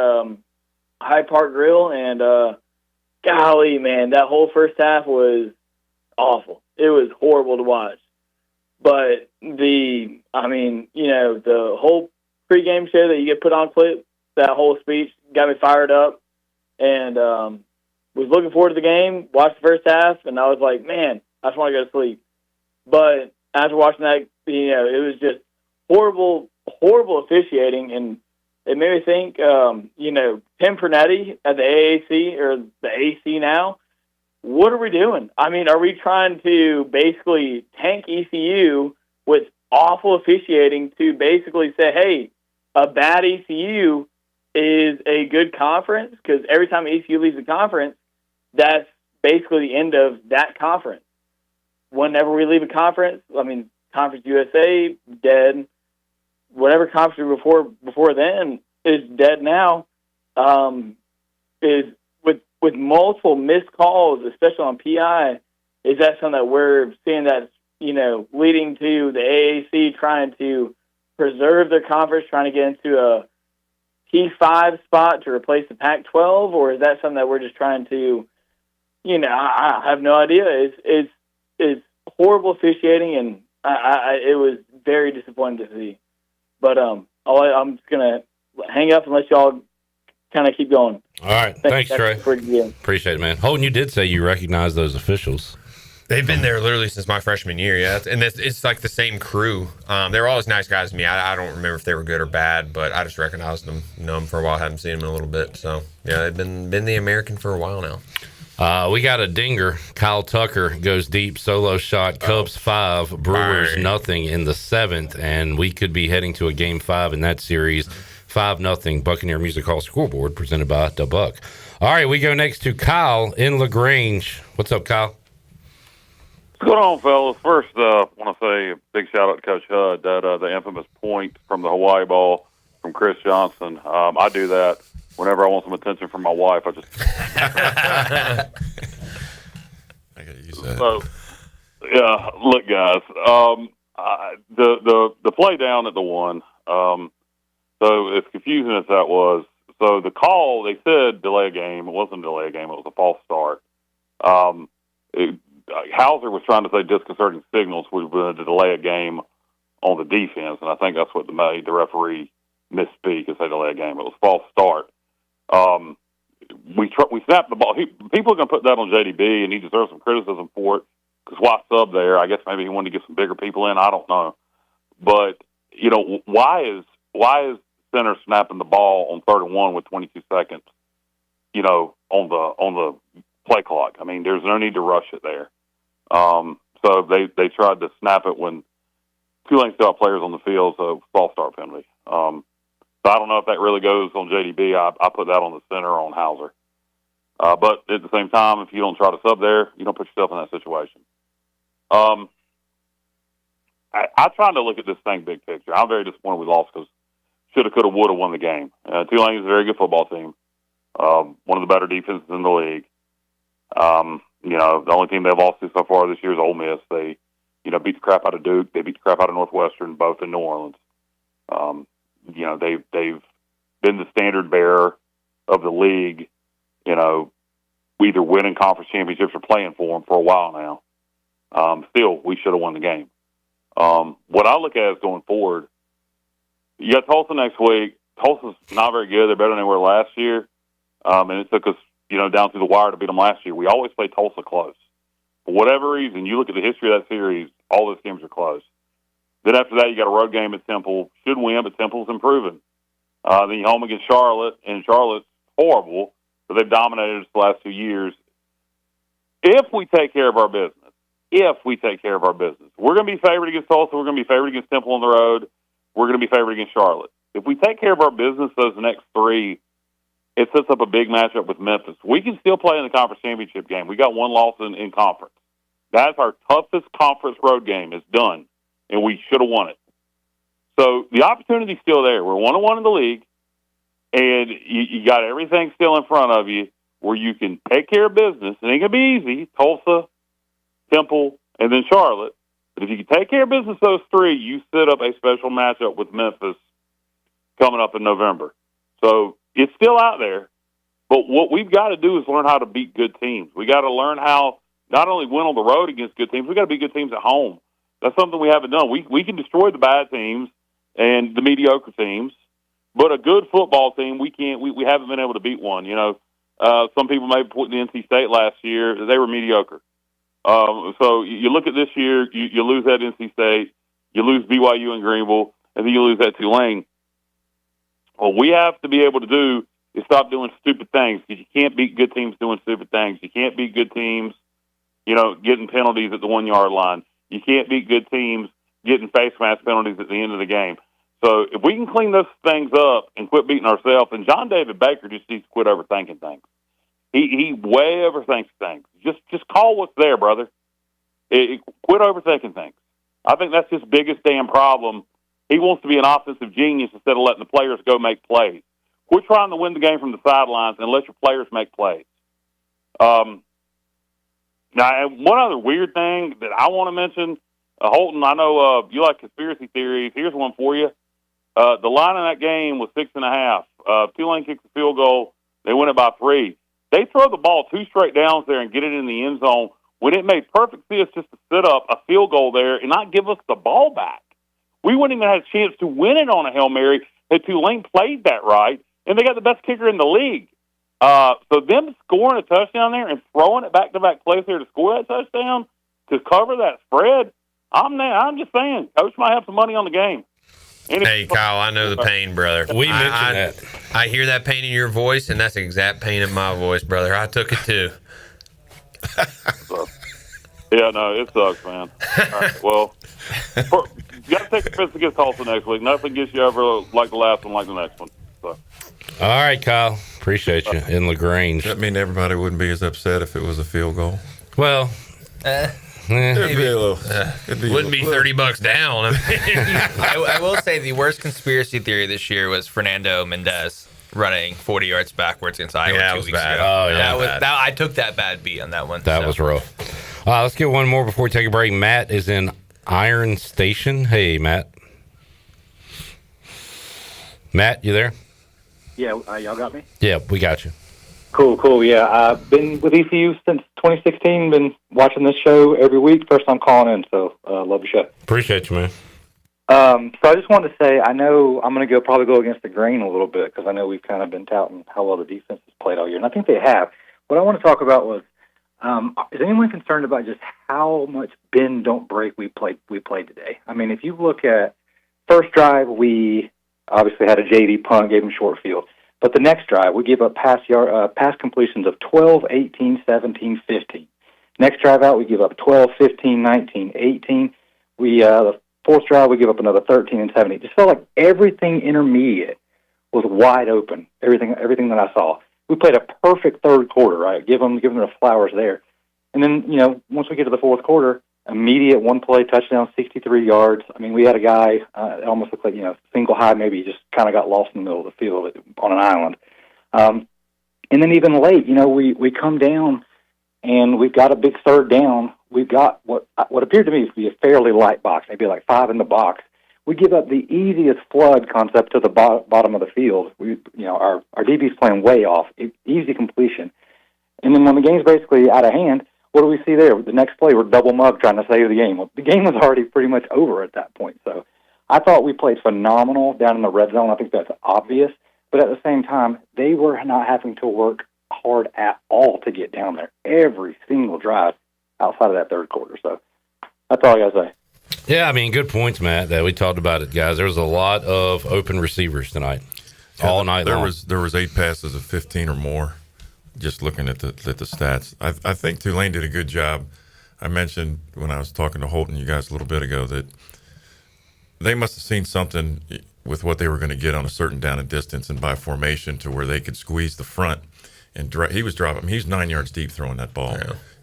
Hyde Park Grill, and golly, man, that whole first half was awful. It was horrible to watch. But the whole pregame show that you get put on Clip, that whole speech got me fired up, and was looking forward to the game, watched the first half, and I was like, man, I just want to go to sleep. But after watching that, it was just horrible officiating, and it made me think, Tim Pernetti at the AAC, or the AC now, what are we doing? I mean, are we trying to basically tank ECU with awful officiating to basically say, hey, a bad ECU is a good conference? Because every time ECU leaves the conference, that's basically the end of that conference. Whenever we leave a conference, Conference USA, dead. Whatever conference before then is dead now. Is with multiple missed calls, especially on PI, is that something that we're seeing that's, leading to the AAC trying to preserve their conference, trying to get into a P5 spot to replace the Pac-12, or is that something that we're just trying to, I have no idea. It's horrible officiating, and it was very disappointing to see. But I'm just going to hang up and let y'all kind of keep going. All right. Thanks, Trey. Appreciate it, man. Holden, you did say you recognize those officials. They've been there literally since my freshman year, yeah. And it's like the same crew. They were always nice guys to me. I don't remember if they were good or bad, but I just recognized them, know them for a while, haven't seen them in a little bit. So, yeah, they've been the American for a while now. We got a dinger. Kyle Tucker goes deep, solo shot, Cubs 5, Brewers nothing in the 7th, and we could be heading to a Game 5 in that series. 5-0 Buccaneer Music Hall Scoreboard presented by the Buck. All right, we go next to Kyle in LaGrange. What's up, Kyle? What's going on, fellas? First, I want to say a big shout out to Coach Hud, that the infamous point from the Hawaii ball from Chris Johnson. I do that whenever I want some attention from my wife. I just I gotta use that. So, yeah, look, guys, the play down at the 1. So as confusing as that was, so the call, they said delay a game. It wasn't a delay a game. It was a false start. Hauser was trying to say disconcerting signals would have been to delay a game on the defense, and I think that's what made the referee misspeak and say delay a game. It was a false start. We snapped the ball. People are going to put that on JDB, and he deserves some criticism for it, because why sub there? I guess maybe he wanted to get some bigger people in. I don't know. But, why is center snapping the ball on 3rd and 1 with 22 seconds, on the play clock. I mean, there's no need to rush it there. So they tried to snap it when Tulane still have players on the field, so false start penalty. So I don't know if that really goes on JDB. I put that on the center on Hauser. But at the same time, if you don't try to sub there, you don't put yourself in that situation. I tried to look at this thing big picture. I'm very disappointed we lost because shoulda, coulda, woulda won the game. Tulane is a very good football team. One of the better defenses in the league. The only team they've lost to so far this year is Ole Miss. They, beat the crap out of Duke. They beat the crap out of Northwestern, both in New Orleans. They've been the standard bearer of the league, either winning conference championships or playing for them for a while now. Still, we should have won the game. What I look at is going forward, you got Tulsa next week. Tulsa's not very good. They're better than they were last year. And it took us, down through the wire to beat them last year. We always play Tulsa close. For whatever reason, you look at the history of that series, all those games are close. Then after that, you got a road game at Temple. Should win, but Temple's improving. Then you home against Charlotte, and Charlotte's horrible, but they've dominated us the last 2 years. If we take care of our business, we're going to be favored against Tulsa. We're going to be favored against Temple on the road. We're going to be favored against Charlotte. If we take care of our business those next three, it sets up a big matchup with Memphis. We can still play in the conference championship game. We got one loss in conference. That's our toughest conference road game. It's done, and we should have won it. So the opportunity's still there. We're 1-1 in the league, and you got everything still in front of you where you can take care of business. It ain't going to be easy. Tulsa, Temple, and then Charlotte. But if you can take care of business those three, you set up a special matchup with Memphis coming up in November. So it's still out there. But what we've got to do is learn how to beat good teams. We got to learn how not only win on the road against good teams, we got to beat good teams at home. That's something we haven't done. We can destroy the bad teams and the mediocre teams, but a good football team, we can't. We haven't been able to beat one. Some people may put the NC State last year; they were mediocre. So you look at this year, you lose at NC State, you lose BYU and Greenville, and then you lose at Tulane. What we have to be able to do is stop doing stupid things, because you can't beat good teams doing stupid things. You can't beat good teams, getting penalties at the 1 yard line. You can't beat good teams getting face mask penalties at the end of the game. So if we can clean those things up and quit beating ourselves, and John David Baker just needs to quit overthinking things. He way overthinks things. Just call what's there, brother. Quit overthinking things. I think that's his biggest damn problem. He wants to be an offensive genius instead of letting the players go make plays. Quit trying to win the game from the sidelines and let your players make plays. Now, one other weird thing that I want to mention, Holton, I know you like conspiracy theories. Here's one for you. The line in that game was 6.5. Tulane kicked the field goal. They win it by 3. They throw the ball 2 straight downs there and get it in the end zone when it made perfect sense just to set up a field goal there and not give us the ball back. We wouldn't even have a chance to win it on a Hail Mary had Tulane played that right, and they got the best kicker in the league. So them scoring a touchdown there and throwing it back-to-back plays there to score that touchdown, to cover that spread, I'm just saying, Coach might have some money on the game. Hey, Kyle, I know the pain, brother. We mentioned that. I hear that pain in your voice, and that's the exact pain in my voice, brother. I took it too. Yeah, no, it sucks, man. All right, well, you got to take offense against Tulsa next week. Nothing gets you over like the last one, like the next one. So. All right, Kyle. Appreciate you in LaGrange. Does that mean everybody wouldn't be as upset if it was a field goal? Well, it'd be a little. Wouldn't be $30 down. I will say the worst conspiracy theory this year was Fernando Mendez running 40 yards backwards against Iowa 2 weeks bad. ago. Oh, yeah. I took that bad beat on that one. That was rough. Let's get one more before we take a break. Matt is in Iron Station. Hey, Matt. Matt, you there? Yeah, y'all got me? Yeah, we got you. Cool. Yeah, I've been with ECU since 2016. Been watching this show every week. First time calling in, so love the show. Appreciate you, man. So I just wanted to say, I know I'm going to probably go against the grain a little bit, because I know we've kind of been touting how well the defense has played all year, and I think they have. What I want to talk about was, is anyone concerned about just how much bend don't break we played today? I mean, if you look at first drive, we obviously had a JD punt, gave him short field. But the next drive, we give up pass completions of 12, 18, 17, 15. Next drive out, we give up 12, 15, 19, 18. The fourth drive, we give up another 13 and 17. It just felt like everything intermediate was wide open. Everything that I saw. We played a perfect third quarter, right? Give them the flowers there. And then, once we get to the fourth quarter, immediate one-play touchdown, 63 yards. I mean, we had a guy, it almost looked like, single high, maybe he just kind of got lost in the middle of the field on an island. And then even late, we come down and we've got a big third down. We've got what appeared to me to be a fairly light box, maybe like 5 in the box. We give up the easiest flood concept to the bottom of the field. Our DB's playing way off, easy completion. And then when the game's basically out of hand, what do we see there? The next play, we're double mug trying to save the game. Well, the game was already pretty much over at that point. So I thought we played phenomenal down in the red zone. I think that's obvious. But at the same time, they were not having to work hard at all to get down there. Every single drive outside of that third quarter. So that's all I got to say. Yeah, I mean, good points, Matt. That we talked about it, guys. There was a lot of open receivers tonight, all night long. There was 8 passes of 15 or more. Just looking at the stats, I think Tulane did a good job. I mentioned when I was talking to Holton, you guys, a little bit ago, that they must have seen something with what they were going to get on a certain down and distance and by formation to where they could squeeze the front. And he was dropping. He was 9 yards deep throwing that ball.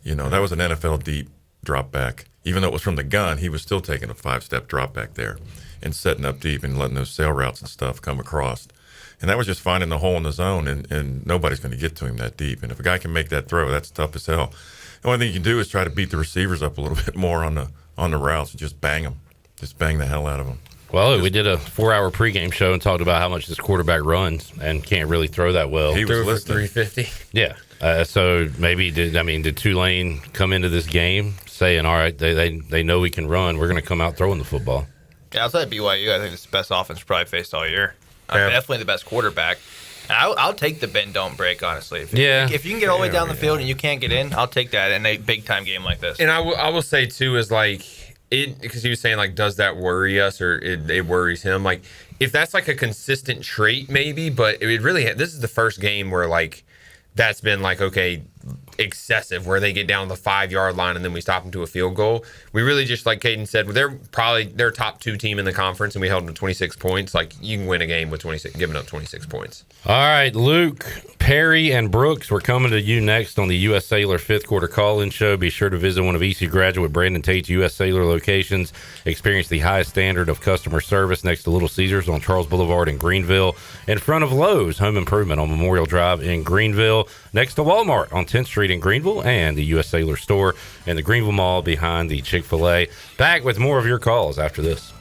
Yeah. That was an NFL deep drop back. Even though it was from the gun, he was still taking a 5-step drop back there and setting up deep and letting those sail routes and stuff come across. And that was just finding the hole in the zone, and nobody's going to get to him that deep. And if a guy can make that throw, that's tough as hell. The only thing you can do is try to beat the receivers up a little bit more on the routes and just bang them. Just bang the hell out of them. Well, we did a 4-hour pregame show and talked about how much this quarterback runs and can't really throw that well. He was listening. 350. Yeah. So maybe did Tulane come into this game saying, all right, they know we can run. We're going to come out throwing the football. Yeah, outside BYU, I think it's the best offense probably faced all year. Definitely the best quarterback. I'll take the bend don't break, honestly. If you can get all the way down the field and you can't get in, I'll take that in a big time game like this. And I will say too is like it, because he was saying like, does that worry us or it worries him? Like if that's like a consistent trait, maybe, but it really this is the first game where like that's been like excessive, where they get down the 5-yard line and then we stop them to a field goal. We really just, like Caden said, they're probably their top 2 team in the conference, and we held them to 26 points. Like, you can win a game with giving up 26 points. All right, Luke, Perry, and Brooks, we're coming to you next on the U.S. Cellular 5th Quarter Call-In Show. Be sure to visit one of ECU graduate Brandon Tate's U.S. Cellular locations. Experience the highest standard of customer service next to Little Caesars on Charles Boulevard in Greenville, in front of Lowe's Home Improvement on Memorial Drive in Greenville, next to Walmart on 10th Street in Greenville, and the U.S. Cellular store in the Greenville Mall behind the Chick-fil-A. Back with more of your calls after this.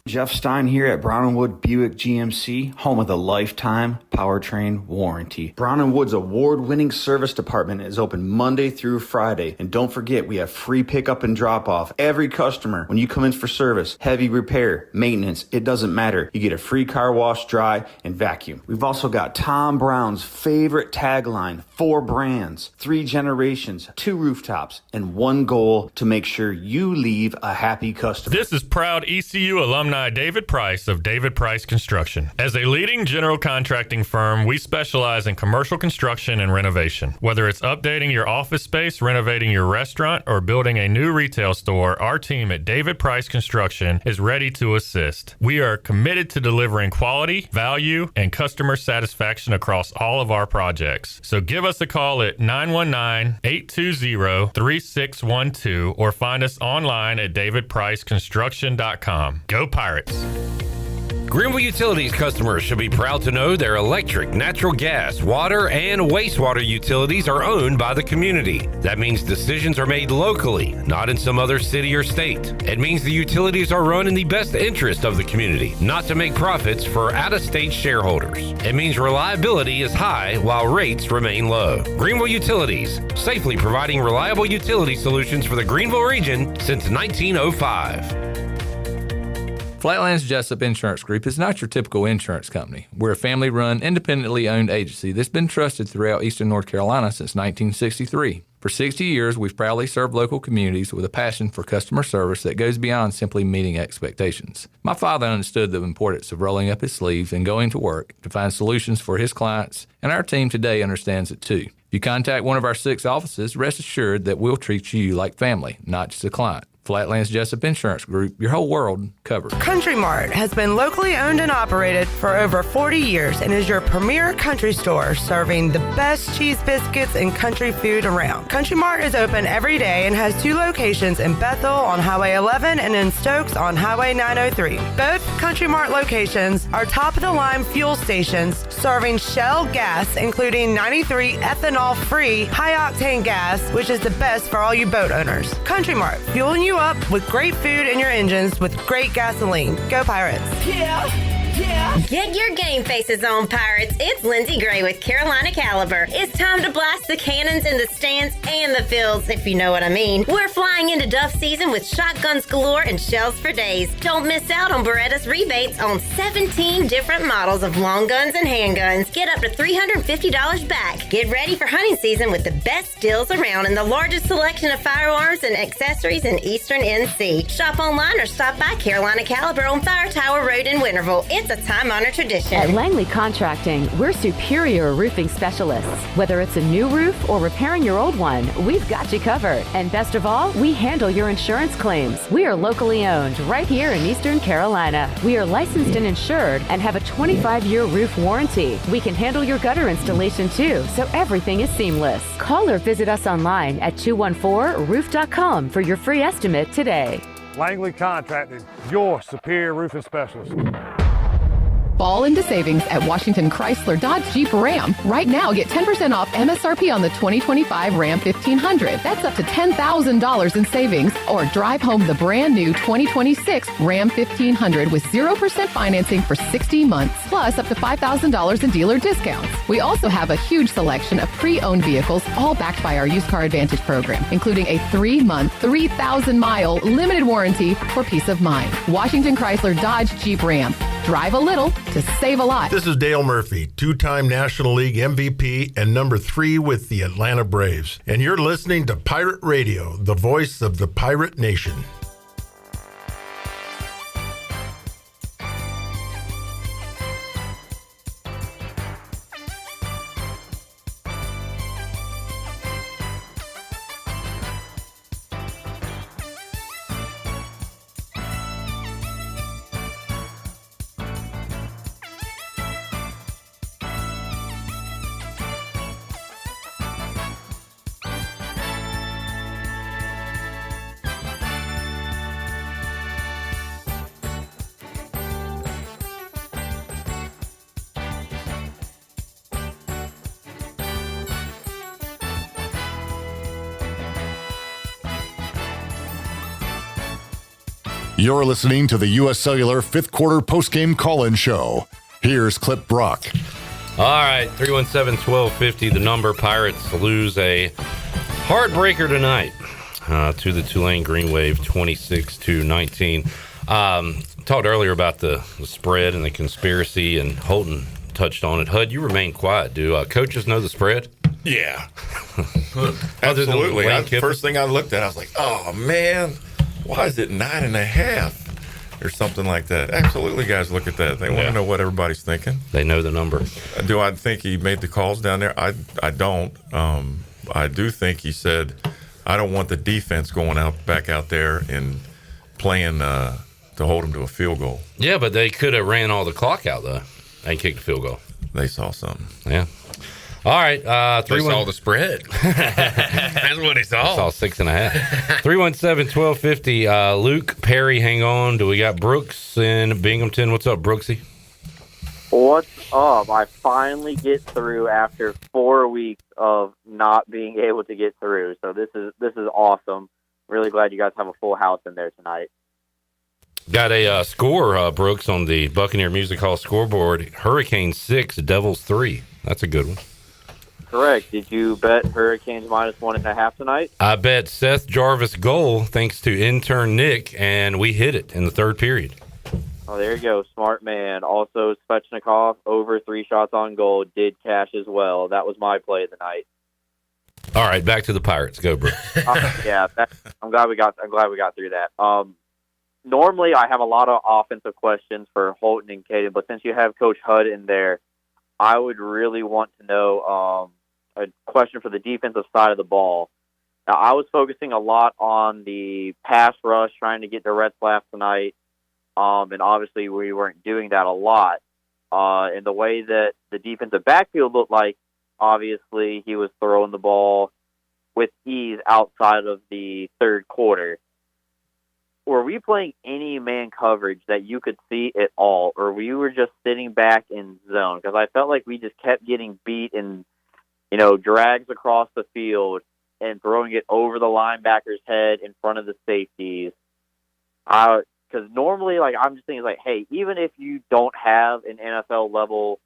Jeff Stein here at Brown & Wood Buick GMC, home of the lifetime powertrain warranty. Brown & Wood's award-winning service department is open Monday through Friday. And don't forget, we have free pickup and drop-off. Every customer, when you come in for service, heavy repair, maintenance, it doesn't matter. You get a free car wash, dry, and vacuum. We've also got Tom Brown's favorite tagline, 4 brands, 3 generations, 2 rooftops, and 1 goal to make sure you leave a happy customer. This is proud ECU alumni David Price of David Price Construction. As a leading general contracting firm, we specialize in commercial construction and renovation. Whether it's updating your office space, renovating your restaurant, or building a new retail store, our team at David Price Construction is ready to assist. We are committed to delivering quality, value, and customer satisfaction across all of our projects. So give us a call at 919-820-3612 or find us online at davidpriceconstruction.com. Go Pirates! Greenville Utilities customers should be proud to know their electric, natural gas, water, and wastewater utilities are owned by the community. That means decisions are made locally, not in some other city or state. It means the utilities are run in the best interest of the community, not to make profits for out-of-state shareholders. It means reliability is high while rates remain low. Greenville Utilities, safely providing reliable utility solutions for the Greenville region since 1905. Flatlands Jessup Insurance Group is not your typical insurance company. We're a family-run, independently owned agency that's been trusted throughout eastern North Carolina since 1963. For 60 years, we've proudly served local communities with a passion for customer service that goes beyond simply meeting expectations. My father understood the importance of rolling up his sleeves and going to work to find solutions for his clients, and our team today understands it too. If you contact one of our 6 offices, rest assured that we'll treat you like family, not just a client. Flatlands Jessup Insurance Group, your whole world covered. Country Mart has been locally owned and operated for over 40 years and is your premier country store serving the best cheese biscuits and country food around. Country Mart is open every day and has 2 locations in Bethel on Highway 11 and in Stokes on Highway 903. Both Country Mart locations are top-of-the-line fuel stations serving Shell gas, including 93 ethanol-free high-octane gas, which is the best for all you boat owners. Country Mart, fueling you up with great food in your engines with great gasoline. Go Pirates! Yeah! Get your game faces on, Pirates. It's Lindsey Gray with Carolina Caliber. It's time to blast the cannons in the stands and the fields, if you know what I mean. We're flying into Duff season with shotguns galore and shells for days. Don't miss out on Beretta's rebates on 17 different models of long guns and handguns. Get up to $350 back. Get ready for hunting season with the best deals around and the largest selection of firearms and accessories in Eastern NC. Shop online or stop by Carolina Caliber on Fire Tower Road in Winterville. It's a time-honored tradition. At Langley Contracting, we're superior roofing specialists. Whether it's a new roof or repairing your old one, we've got you covered. And best of all, we handle your insurance claims. We are locally owned right here in Eastern Carolina. We are licensed and insured and have a 25-year roof warranty. We can handle your gutter installation too, so everything is seamless. Call or visit us online at 214roof.com for your free estimate today. Langley Contracting, your superior roofing specialist. Fall into savings at Washington Chrysler Dodge Jeep Ram. Right now, get 10% off MSRP on the 2025 Ram 1500. That's up to $10,000 in savings. Or drive home the brand new 2026 Ram 1500 with 0% financing for 60 months, plus up to $5,000 in dealer discounts. We also have a huge selection of pre-owned vehicles, all backed by our Used Car Advantage program, including a 3-month, 3,000-mile limited warranty for peace of mind. Washington Chrysler Dodge Jeep Ram. Drive a little to save a lot. This is Dale Murphy, 2-time National League MVP and number 3 with the Atlanta Braves. And you're listening to Pirate Radio, the voice of the Pirate Nation. You're listening to the U.S. Cellular 5th Quarter Postgame Call-In Show. Here's Clip Brock. All right, 317-1250, the number. Pirates lose a heartbreaker tonight to the Tulane Green Wave, 26-19. Talked earlier about the spread and the conspiracy, and Holton touched on it. Hud, you remain quiet. Do coaches know the spread? Yeah. Absolutely. First thing I looked at, I was like, oh, man. Why is it 9.5 or something like that? Absolutely, guys look at that. They want to know what everybody's thinking. They know the number. Do I think he made the calls down there? I don't. I do think he said, I don't want the defense going back out there and playing to hold him to a field goal. Yeah, but they could have ran all the clock out, though, and kicked a field goal. They saw something. Yeah. All right. They saw the spread. That's what he saw. Saw 6.5. 317-1250. Luke Perry, hang on. Do we got Brooks in Binghamton? What's up, Brooksy? What's up? I finally get through after 4 weeks of not being able to get through. So this is awesome. Really glad you guys have a full house in there tonight. Got a score, Brooks, on the Buccaneer Music Hall scoreboard. Hurricanes 6, Devils 3. That's a good one. Correct. Did you bet Hurricanes -1.5 tonight? I bet Seth Jarvis goal thanks to intern Nick, and we hit it in the third period. Oh, there you go. Smart man. Also, Svechnikov over 3 shots on goal did cash as well. That was my play of the night. All right, back to the Pirates. Go, Brooks. I'm glad we got through that. Normally, I have a lot of offensive questions for Holton and Caden, but since you have Coach Hud in there, I would really want to know a question for the defensive side of the ball. Now, I was focusing a lot on the pass rush, trying to get the red flags tonight, and obviously we weren't doing that a lot. And the way that the defensive backfield looked like, obviously he was throwing the ball with ease outside of the third quarter. Were we playing any man coverage that you could see at all, or we were just sitting back in zone? Because I felt like we just kept getting beat in, drags across the field and throwing it over the linebacker's head in front of the safeties. Because normally, I'm just thinking, hey, even if you don't have an NFL level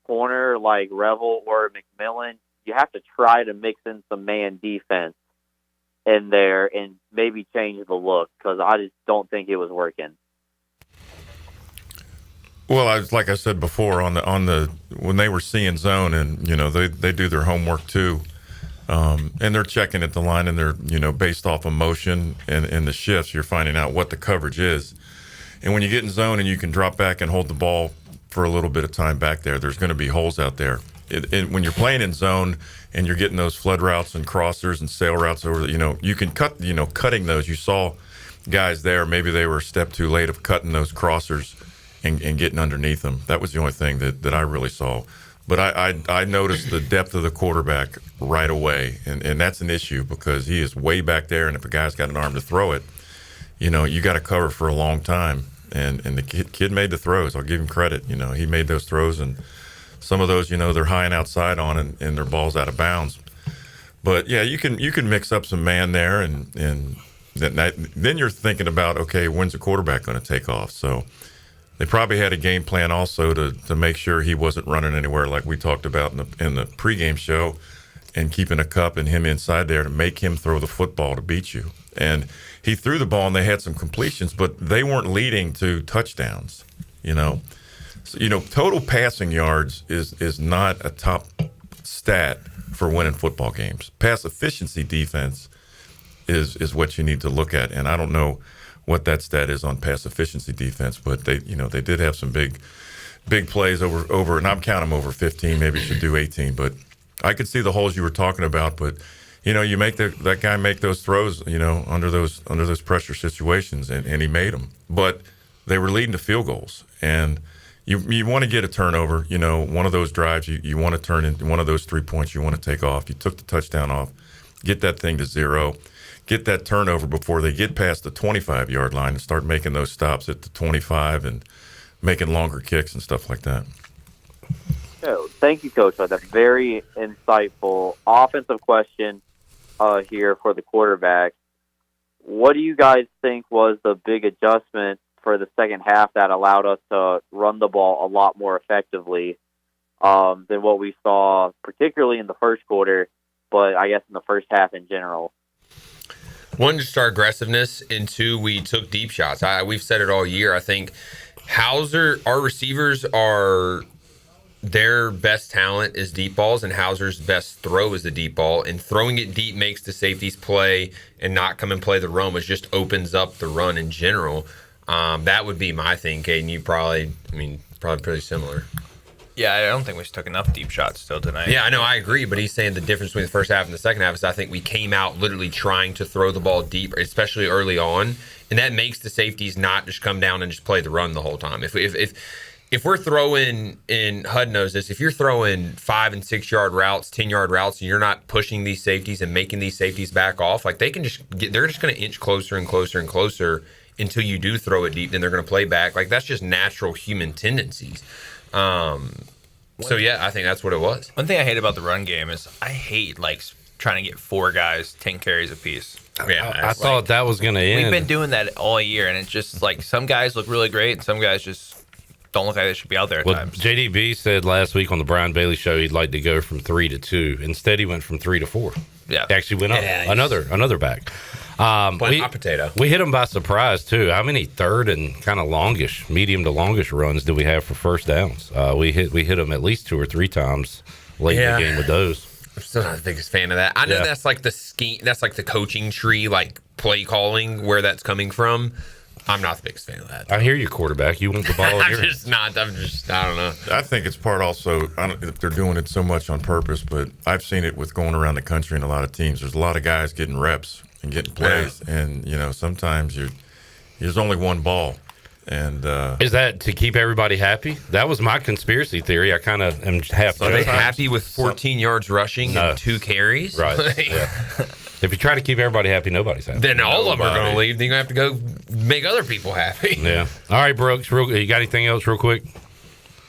corner like Revel or McMillan, you have to try to mix in some man defense in there and maybe change the look, because I just don't think it was working. Well, like I said before, on the when they were seeing zone, and they do their homework too, and they're checking at the line, and they're based off of motion and the shifts, you're finding out what the coverage is. And when you get in zone and you can drop back and hold the ball for a little bit of time back there's going to be holes out there. When you're playing in zone and you're getting those flood routes and crossers and sail routes over, you can cut, cutting those. You saw guys there, maybe they were a step too late of cutting those crossers and getting underneath them. That was the only thing that I really saw. But I noticed the depth of the quarterback right away, and that's an issue because he is way back there, and if a guy's got an arm to throw it, you got to cover for a long time. And the kid made the throws. I'll give him credit. He made those throws, and some of those, they're high and outside on, and their ball's out of bounds. But yeah, you can mix up some man there, and then you're thinking about, okay, when's the quarterback going to take off? So they probably had a game plan also to make sure he wasn't running anywhere, like we talked about in the pregame show, and keeping a cup and him inside there to make him throw the football to beat you. And he threw the ball, and they had some completions, but they weren't leading to touchdowns. So, total passing yards is not a top stat for winning football games. Pass efficiency defense is what you need to look at, and I don't know what that stat is on pass efficiency defense, but they did have some big plays over, and I'm counting them over 15. Maybe you should do 18, but I could see the holes you were talking about. But you make that guy make those throws, under those pressure situations, and he made them. But they were leading to field goals, and you want to get a turnover. One of those drives you want to turn into one of those 3 points you want to take off. You took the touchdown off, get that thing to 0, get that turnover before they get past the 25-yard line and start making those stops at the 25 and making longer kicks and stuff like that. So, thank you, Coach, for that very insightful offensive question here for the quarterback. What do you guys think was the big adjustment for the second half that allowed us to run the ball a lot more effectively than what we saw, particularly in the first quarter, but I guess in the first half in general? One, just our aggressiveness, and two, we took deep shots. We've said it all year. I think Hauser, our receivers are, their best talent is deep balls, and Hauser's best throw is the deep ball. And throwing it deep makes the safeties play and not come and play the run, which just opens up the run in general. That would be my thing, Caden. You probably pretty similar. Yeah, I don't think we took enough deep shots still tonight. Yeah, I know, I agree, but he's saying the difference between the first half and the second half is I think we came out literally trying to throw the ball deep, especially early on, and that makes the safeties not just come down and just play the run the whole time. If we're throwing, and HUD knows this, if you're throwing 5 and 6 yard routes, 10-yard routes, and you're not pushing these safeties and making these safeties back off, like they're just going to inch closer and closer and closer until you do throw it deep, then they're going to play back. Like, that's just natural human tendencies. So, yeah, I think that's what it was. One thing I hate about the run game is I hate, trying to get 4 guys 10 carries apiece. Yeah, I thought that was going to end. We've been doing that all year, and it's just, some guys look really great, and some guys just don't look like they should be out there at times. JDB said last week on the Brian Bailey show he'd like to go from 3 to 2. Instead, he went from 3 to 4. Yeah. He actually went up another back. Hot potato. We hit him by surprise, too. How many third and kind of longish, medium to longish runs do we have for first downs? We hit him at least 2 or 3 times late in the game with those. I'm still not the biggest fan of that. I know that's like the scheme. That's like the coaching tree, like play calling, where that's coming from. I'm not the biggest fan of that. I hear you, quarterback. You want the ball in I'm your hands. just not. I don't know. I think it's part also, I don't know if they're doing it so much on purpose, but I've seen it with going around the country and a lot of teams. There's a lot of guys getting reps and getting plays. And, sometimes there's only one ball. And is that to keep everybody happy? That was my conspiracy theory. I kind of am half. Are they happy with 14 yards rushing and 2 carries? Right. Yeah. If you try to keep everybody happy, nobody's happy. Then all of them are going to leave. Then you're going to have to go make other people happy. Yeah. All right, Brooks. You got anything else real quick?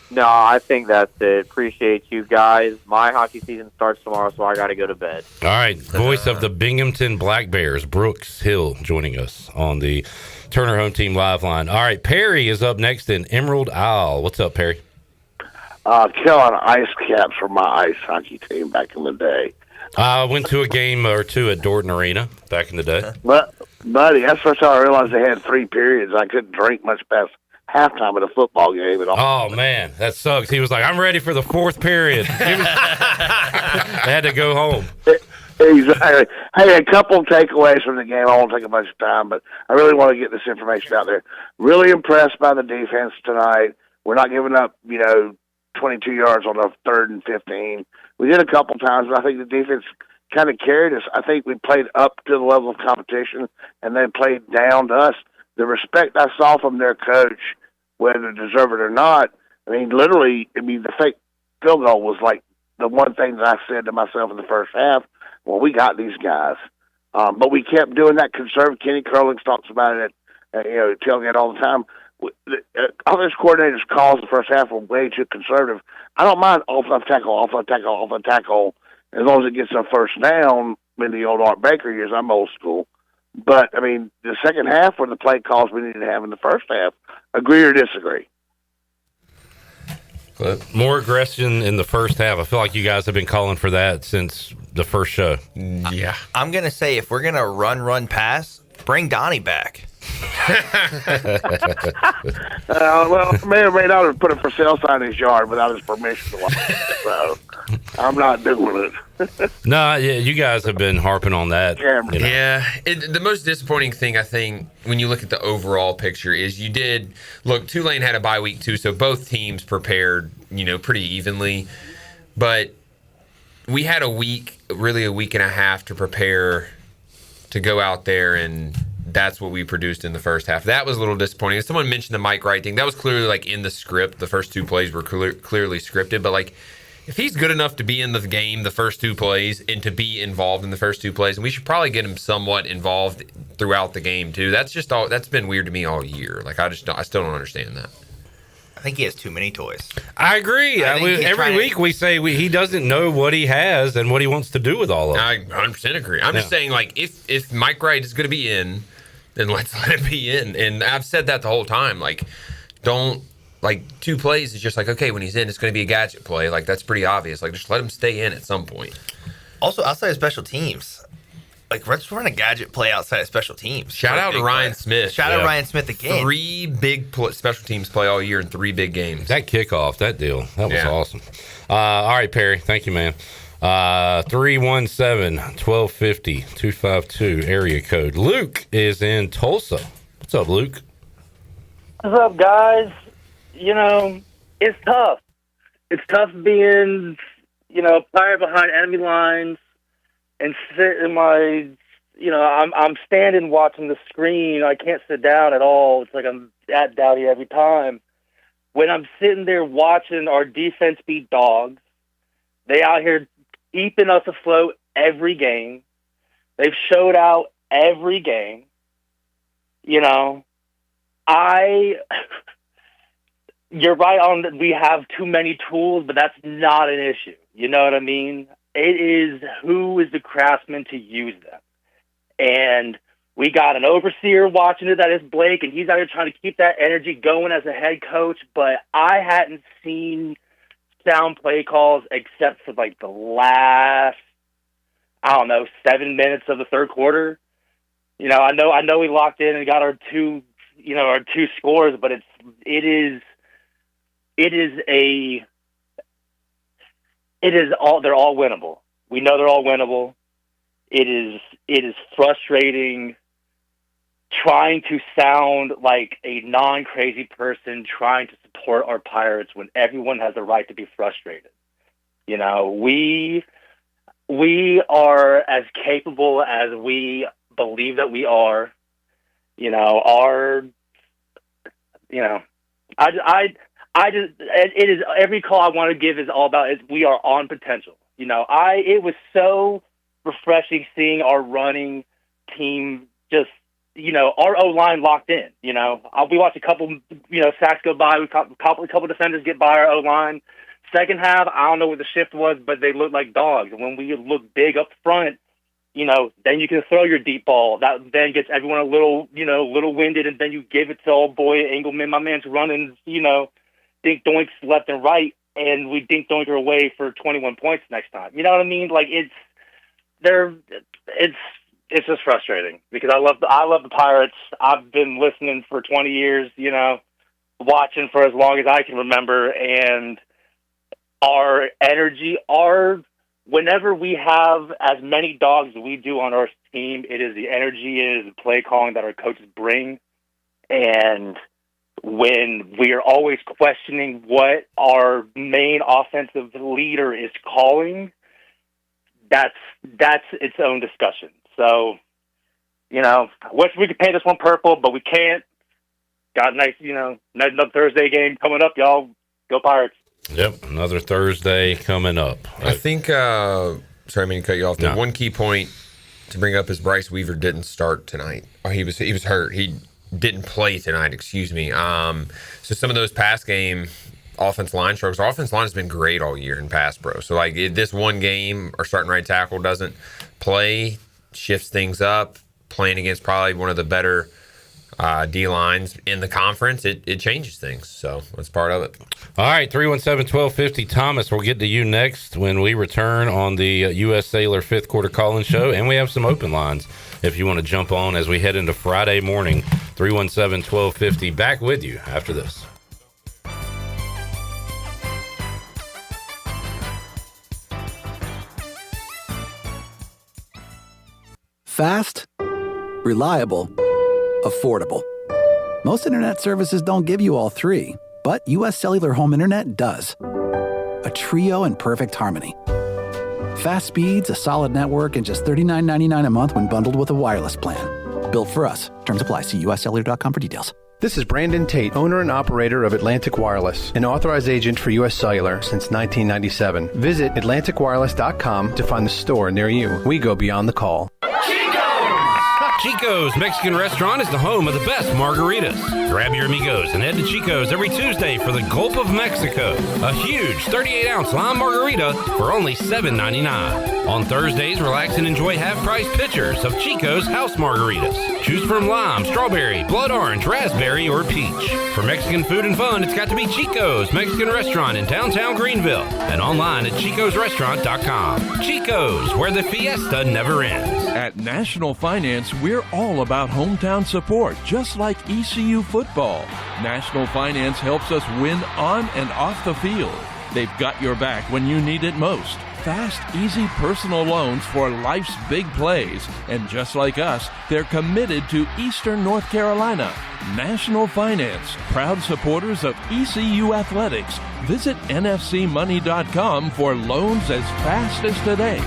No, I think that's it. Appreciate you guys. My hockey season starts tomorrow, so I got to go to bed. All right. Voice of the Binghamton Black Bears, Brooks Hill, joining us on the Turner Home Team Live line. All right. Perry is up next in Emerald Isle. What's up, Perry? Killing ice caps for my ice hockey team back in the day. I went to a game or two at Dorton Arena back in the day. But, buddy, that's the first time I realized they had 3 periods. I couldn't drink much past halftime at a football game at all. Oh, man, that sucks. He was like, I'm ready for the 4th period. They had to go home. Exactly. Hey, a couple of takeaways from the game. I won't take a bunch of time, but I really want to get this information out there. Really impressed by the defense tonight. We're not giving up, 22 yards on the 3rd and 15. We did a couple times, but I think the defense kind of carried us. I think we played up to the level of competition, and they played down to us. The respect I saw from their coach, whether deserved it or not, the fake field goal was like the one thing that I said to myself in the first half, well, we got these guys. But we kept doing that conservative. Kenny Curlings talks about it at tailgate all the time. Offense coordinators' calls the first half were way too conservative. I don't mind offensive tackle, as long as it gets a first down in the old Art Baker years. I'm old school. But, the second half were the play calls we needed to have in the first half. Agree or disagree? More aggression in the first half. I feel like you guys have been calling for that since the first show. Yeah. I'm going to say if we're going to run, pass, bring Donnie back. May or may not have put a for sale sign in his yard without his permission. So I'm not doing it. No, you guys have been harping on that. Yeah. The most disappointing thing, I think, when you look at the overall picture is Tulane had a bye week too, so both teams prepared, pretty evenly. But we had a week and a half to prepare to go out there, and that's what we produced in the first half. That was a little disappointing. Someone mentioned the Mike Wright thing. That was clearly in the script. The first 2 plays were clearly scripted. But if he's good enough to be in the game the first 2 plays and to be involved in the first 2 plays, and we should probably get him somewhat involved throughout the game too. That's been weird to me all year. I still don't understand that. I think he has too many toys. I agree. Every week we say he doesn't know what he has and what he wants to do with all of it. I 100% agree. I'm just saying, if Mike Wright is going to be in, then let's let him be in. And I've said that the whole time. Don't 2 plays is just okay, when he's in, it's going to be a gadget play. That's pretty obvious. Just let him stay in at some point. Also, outside of special teams, let's run a gadget play outside of special teams. Shout out to Ryan Smith. Shout out Ryan Smith again. 3 big special teams play all year in 3 big games. That kickoff, that deal, that was awesome. All right, Perry, thank you, man. 317-1250-252 area code. Luke is in Tulsa. What's up, Luke? What's up, guys? It's tough. It's tough being, player behind enemy lines and sit in my, I'm standing watching the screen. I can't sit down at all. It's like I'm at Dowdy every time. When I'm sitting there watching our defense beat dogs, they out here keeping us afloat every game. They've showed out every game. You're right on that we have too many tools, but that's not an issue. You know what I mean? It is who is the craftsman to use them. And we got an overseer watching it, that is Blake, and he's out here trying to keep that energy going as a head coach, but I hadn't seen sound play calls except for the last, 7 minutes of the third quarter. I know we locked in and got our 2 scores, but they're all winnable. We know they're all winnable. It is frustrating trying to sound like a non-crazy person trying to support our Pirates when everyone has the right to be frustrated. You know, we are as capable as we believe that we are. You know, it is every call I want to give is all about is we are on potential. You know, it was so refreshing seeing our running team just, you know, our O-line locked in. You know, we watched a couple, you know, sacks go by. We caught a couple defenders get by our O-line. Second half, I don't know what the shift was, but they looked like dogs. And when we look big up front, you know, then you can throw your deep ball. That then gets everyone a little winded, and then you give it to old boy Engelman. My man's running, you know, dink doinks left and right, and we dink doink her away for 21 points next time. You know what I mean? Like it's just frustrating because I love the Pirates. I've been listening for 20 years, you know, watching for as long as I can remember, and our energy, whenever we have as many dogs as we do on our team, it is the energy, it is the play calling that our coaches bring. And when we are always questioning what our main offensive leader is calling, that's its own discussion. So, you know, I wish we could paint this one purple, but we can't. Got a nice, you know, another Thursday game coming up, y'all. Go Pirates. Yep, another Thursday coming up. I think, sorry, I mean to cut you off there. No. One key point to bring up is Bryce Weaver didn't start tonight. Or he was hurt. He didn't play tonight, excuse me. So some of those pass game offensive line struggles, our offensive line has been great all year in pass pro. So, like, this one game, our starting right tackle doesn't play, shifts things up, playing against probably one of the better D-lines in the conference, it changes things. So that's part of it. All right, 317-1250. Thomas, we'll get to you next when we return on the U.S. Cellular fifth quarter call-in show. And we have some open lines if you want to jump on as we head into Friday morning. 317-1250. Back with you after this. Fast, reliable, affordable. Most internet services don't give you all three, but U.S. Cellular Home Internet does. A trio in perfect harmony. Fast speeds, a solid network, and just $39.99 a month when bundled with a wireless plan. Built for us. Terms apply. See uscellular.com for details. This is Brandon Tate, owner and operator of Atlantic Wireless, an authorized agent for U.S. Cellular since 1997. Visit AtlanticWireless.com to find the store near you. We go beyond the call. Chico's Mexican Restaurant is the home of the best margaritas. Grab your amigos and head to Chico's every Tuesday for the Gulf of Mexico, a huge 38-ounce lime margarita for only $7.99. On Thursdays, relax and enjoy half-price pitchers of Chico's house margaritas. Choose from lime, strawberry, blood orange, raspberry, or peach. For Mexican food and fun, it's got to be Chico's Mexican Restaurant in downtown Greenville and online at chicosrestaurant.com. Chico's, where the fiesta never ends. At National Finance, we're all about hometown support, just like ECU football. National Finance helps us win on and off the field. They've got your back when you need it most. Fast, easy personal loans for life's big plays. And just like us, they're committed to Eastern North Carolina. National Finance, proud supporters of ECU athletics. Visit nfcmoney.com for loans as fast as today.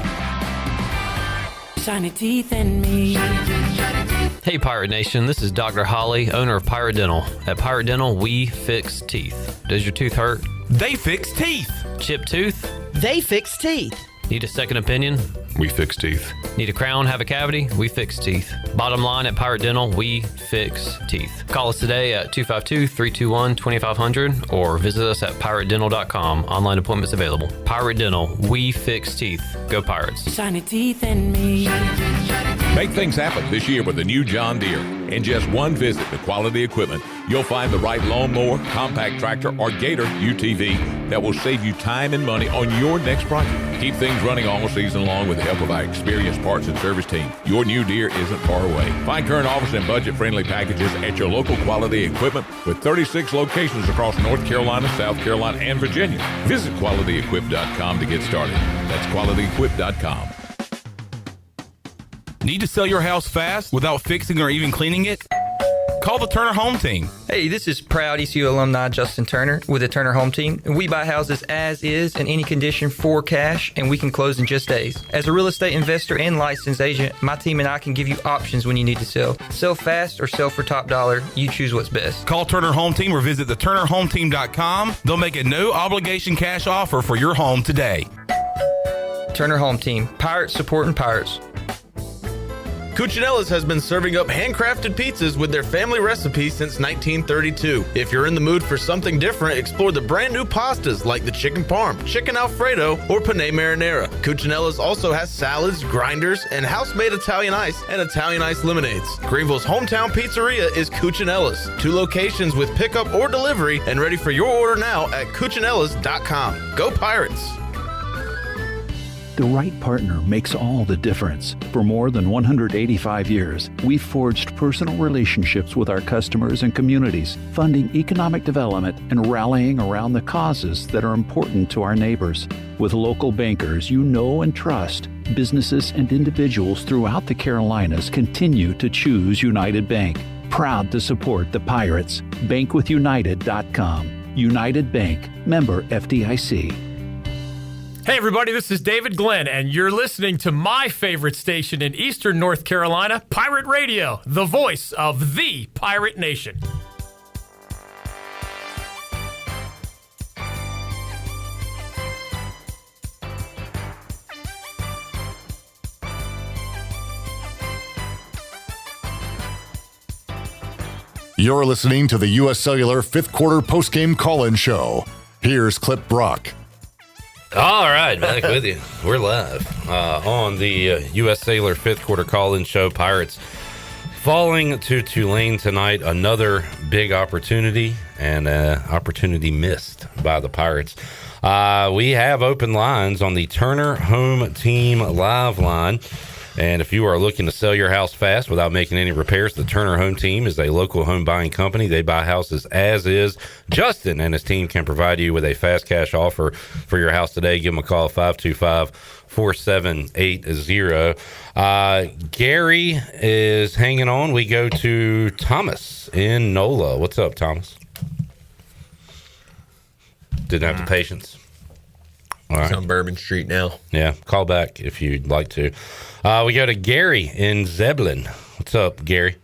Shiny teeth in me. Hey Pirate Nation, this is Dr. Holly, owner of Pirate Dental. At Pirate Dental, we fix teeth. Does your tooth hurt? They fix teeth. Chipped tooth? They fix teeth. Need a second opinion? We fix teeth. Need a crown, have a cavity? We fix teeth. Bottom line, at Pirate Dental, we fix teeth. Call us today at 252-321-2500 or visit us at piratedental.com. Online appointments available. Pirate Dental, we fix teeth. Go Pirates. Shiny teeth in me. Make things happen this year with the new John Deere. In just one visit to Quality Equipment, you'll find the right lawnmower, compact tractor, or Gator UTV that will save you time and money on your next project. Keep things running all season long with the help of our experienced parts and service team. Your new Deere isn't far away. Find current offers and budget-friendly packages at your local Quality Equipment with 36 locations across North Carolina, South Carolina, and Virginia. Visit QualityEquip.com to get started. That's QualityEquip.com. Need to sell your house fast without fixing or even cleaning it? Call the Turner Home Team. Hey, this is proud ECU alumni Justin Turner with the Turner Home Team. We buy houses as is in any condition for cash, and we can close in just days. As a real estate investor and licensed agent, my team and I can give you options when you need to sell. Sell fast or sell for top dollar. You choose what's best. Call Turner Home Team or visit theturnerhometeam.com. They'll make a no-obligation cash offer for your home today. Turner Home Team. Pirates supporting Pirates. Cuccinella's has been serving up handcrafted pizzas with their family recipe since 1932. If you're in the mood for something different, explore the brand new pastas like the chicken parm, chicken alfredo, or penne marinara. Cuccinella's also has salads, grinders, and house-made Italian ice and Italian ice lemonades. Greenville's hometown pizzeria is Cuccinella's. 2 locations with pickup or delivery, and ready for your order now at Cuccinellas.com. Go Pirates! The right partner makes all the difference. For more than 185 years, we've forged personal relationships with our customers and communities, funding economic development and rallying around the causes that are important to our neighbors. With local bankers you know and trust, businesses and individuals throughout the Carolinas continue to choose United Bank. Proud to support the Pirates. Bankwithunited.com. United Bank. Member FDIC. Hey everybody, this is David Glenn, and you're listening to my favorite station in Eastern North Carolina, Pirate Radio, the voice of the Pirate Nation. You're listening to the U.S. Cellular 5th Quarter Postgame Call-In Show. Here's Clip Brock. All right, back with you. We're live on the U.S. Cellular 5th Quarter Call-In Show. Pirates falling to Tulane tonight. Another big opportunity, and opportunity missed by the Pirates. We have open lines on the Turner Home Team live line. And if you are looking to sell your house fast without making any repairs, the Turner Home Team is a local home buying company. They buy houses as is. Justin and his team can provide you with a fast cash offer for your house today. Give them a call, 525-4780. Gary is hanging on. We go to Thomas in NOLA. What's up, Thomas? Didn't have the patience. All right. It's on Bourbon Street now. Yeah, call back if you'd like to. We go to Gary in Zebulon. What's up, Gary?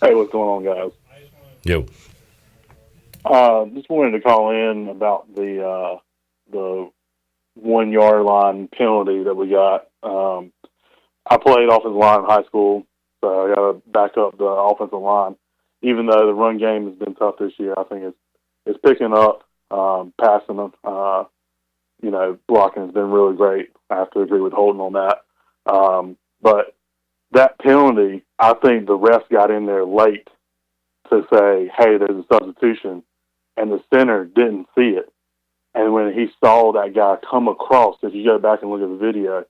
Hey, what's going on, guys? Yo. Just wanted to call in about the 1 yard line penalty that we got. I played offensive line in high school, so I got to back up the offensive line. Even though the run game has been tough this year, I think it's picking up. Passing them, blocking has been really great. I have to agree with Holden on that. But that penalty, I think the refs got in there late to say, hey, there's a substitution, and the center didn't see it. And when he saw that guy come across, if you go back and look at the video,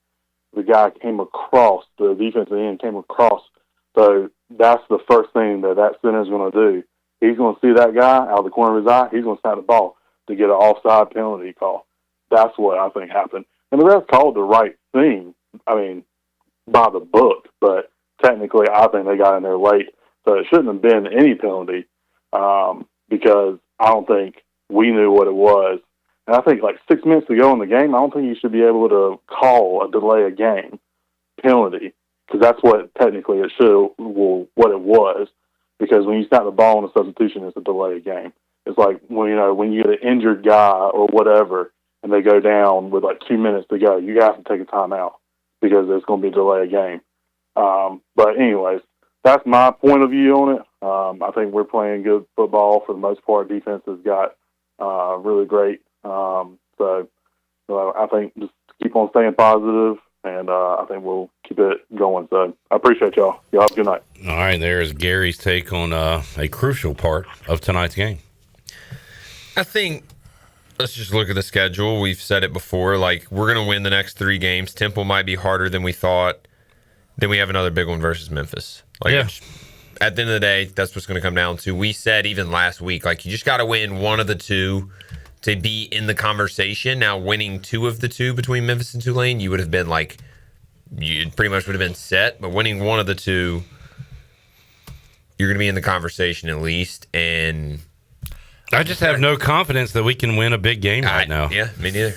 the guy came across, the defensive end came across. So that's the first thing that center is going to do. He's going to see that guy out of the corner of his eye. He's going to snap the ball to get an offside penalty call. That's what I think happened. And the refs called the right thing, by the book, but technically I think they got in there late. So it shouldn't have been any penalty because I don't think we knew what it was. And I think 6 minutes to go in the game, I don't think you should be able to call a delay a game penalty because that's what technically it what it was. Because when you snap the ball in a substitution, it's a delay a game. It's like when you get an injured guy or whatever, and they go down with 2 minutes to go, you have to take a timeout because it's going to be a delay a game. But anyways, that's my point of view on it. I think we're playing good football for the most part. Defense has got really great. So I think just keep on staying positive. and I think we'll keep it going. So I appreciate y'all. Y'all have a good night. All right, there's Gary's take on a crucial part of tonight's game. I think let's just look at the schedule. We've said it before. Like, we're going to win the next 3 games. Temple might be harder than we thought. Then we have another big one versus Memphis. Like, at the end of the day, that's what's going to come down to. We said even last week, like, you just got to win one of the 2 to be in the conversation. Now, winning 2 of the 2 between Memphis and Tulane, you would have been like, you pretty much would have been set. But winning one of the 2, you're going to be in the conversation at least. And I just have no confidence that we can win a big game right now. Yeah, me neither.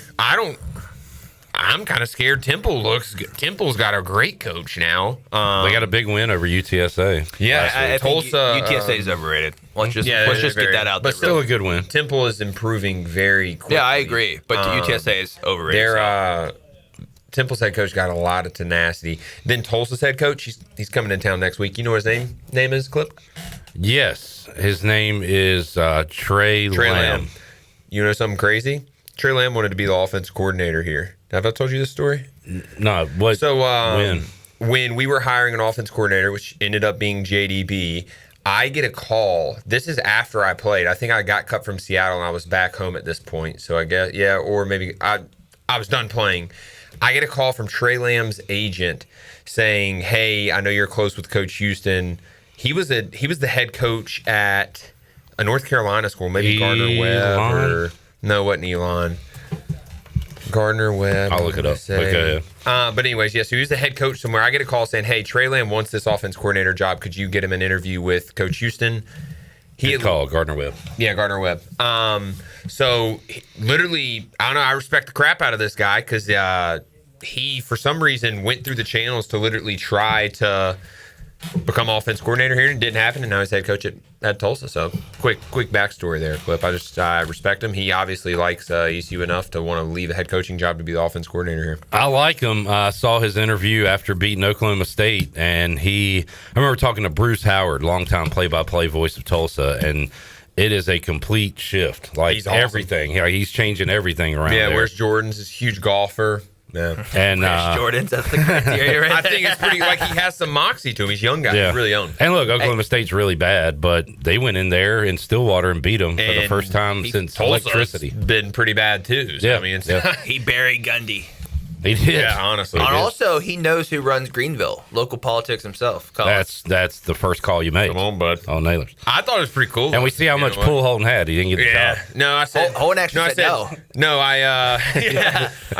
I'm kind of scared. Temple's got a great coach now. They got a big win over UTSA. Yeah, I think Tulsa. UTSA is overrated. Let's just get that out there. But still a good win. Temple is improving very quickly. Yeah, I agree. But UTSA is overrated. Temple's head coach got a lot of tenacity. Then Tulsa's head coach, he's coming in town next week. You know what his name is, Clip? Yes, his name is Trey Lamb. You know something crazy? Trey Lamb wanted to be the offensive coordinator here. Have I told you this story? No. What? So when we were hiring an offense coordinator, which ended up being JDB, I get a call. This is after I played. I think I got cut from Seattle and I was back home at this point. So I guess, or maybe I was done playing. I get a call from Trey Lamb's agent saying, "Hey, I know you're close with Coach Houston. He was the head coach at a North Carolina school, maybe Gardner Webb or no, wasn't Elon." Gardner Webb. I'll look it up. Okay. But anyways, so he was the head coach somewhere. I get a call saying, "Hey, Trey Lamb wants this offense coordinator job. Could you get him an interview with Coach Houston?" Good call, Gardner Webb. Yeah, Gardner Webb. So literally, I don't know. I respect the crap out of this guy because he, for some reason, went through the channels to literally try to become offense coordinator here, and it didn't happen. And now he's head coach at Tulsa. So quick backstory there, Clip. I respect him. He obviously likes ECU enough to want to leave a head coaching job to be the offense coordinator here. I like him. I saw his interview after beating Oklahoma State, and I remember talking to Bruce Howard, longtime play-by-play voice of Tulsa, and it is a complete shift. Like, he's awesome. Everything. He's changing everything around. Yeah, there. where's Jordan's? This huge golfer. Yeah. And Jordan's, that's the criteria right I think it's pretty, like, he has some moxie to him. He's a young guy. Yeah. He's really young. And look, Oklahoma State's really bad, but they went in there in Stillwater and beat them for the first time since Tulsa's electricity. Been pretty bad too. So, yeah. I mean, he buried Gundy. He did. Yeah, honestly. And also, he knows who runs Greenville, local politics himself. That's the first call you made. Come on, bud. Oh, Nailers. I thought it was pretty cool. And we see how much pull Holden had. He didn't get the job. No, I said. Holden actually said no. No, I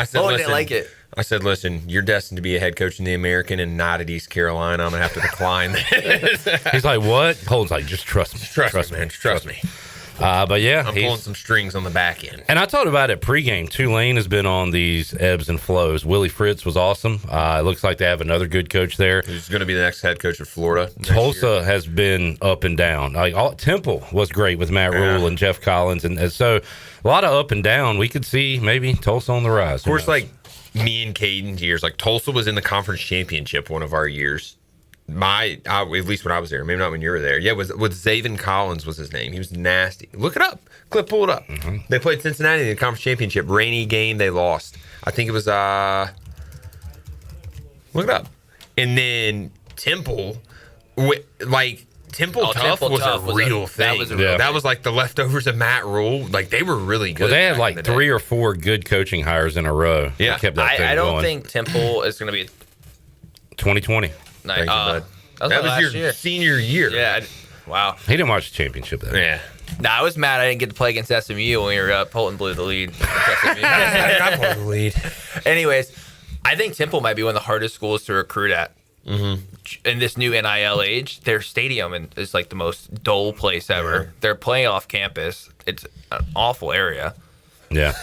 said, Holden didn't like it. I said, listen, you're destined to be a head coach in the American and not at East Carolina. I'm going to have to decline this. He's like, what? Holden's like, just trust me. Trust me, man. Trust me. But yeah, I'm pulling some strings on the back end. And I talked about it pregame. Tulane has been on these ebbs and flows. Willie Fritz was awesome. It looks like they have another good coach there. Who's going to be the next head coach of Florida? Tulsa has been up and down. Temple was great with Matt Rule and Jeff Collins, and so a lot of up and down. We could see maybe Tulsa on the rise. Of course, like me and Caden's years, like Tulsa was in the conference championship one of our years. At least when I was there, maybe not when you were there. Yeah, with Zaven Collins was his name. He was nasty. Look it up. Clip, pull it up. Mm-hmm. They played Cincinnati in the conference championship. Rainy game, they lost. I think it was look it up. And then Temple, Temple Tough was a real thing. That was like the leftovers of Matt Rule. Like, they were really good. Well, they had like 3 or 4 good coaching hires in a row. Yeah, kept that thing I don't going. think Temple is going to be 2020. Nice. That was your senior year. Yeah. Wow. He didn't watch the championship then. Yeah. I was mad I didn't get to play against SMU when we were up. Holton blew the lead. I blew the lead. Anyways, I think Temple might be one of the hardest schools to recruit at. Mm-hmm. In this new NIL age, their stadium is like the most dull place ever. Yeah. They're playing off campus. It's an awful area. Yeah.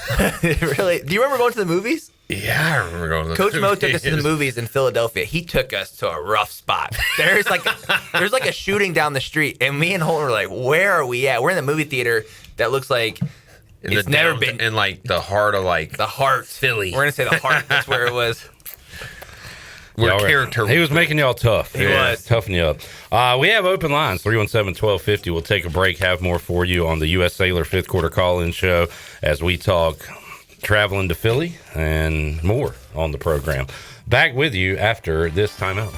Really? Do you remember going to the movies? Yeah, I remember going to the Coach movies. Mo took us to the movies in Philadelphia. He took us to a rough spot. There's like a shooting down the street, and me and Holton were like, "Where are we at?" We're in the movie theater that looks like it's never been in like the heart of the heart Philly. We're gonna say the heart. That's where it was. He was making y'all tough. He was. Toughing you up. We have open lines, 317-1250. We'll take a break, have more for you on the U.S. Sailor 5th quarter call-in show as we talk traveling to Philly, and more on the program. Back with you after this timeout.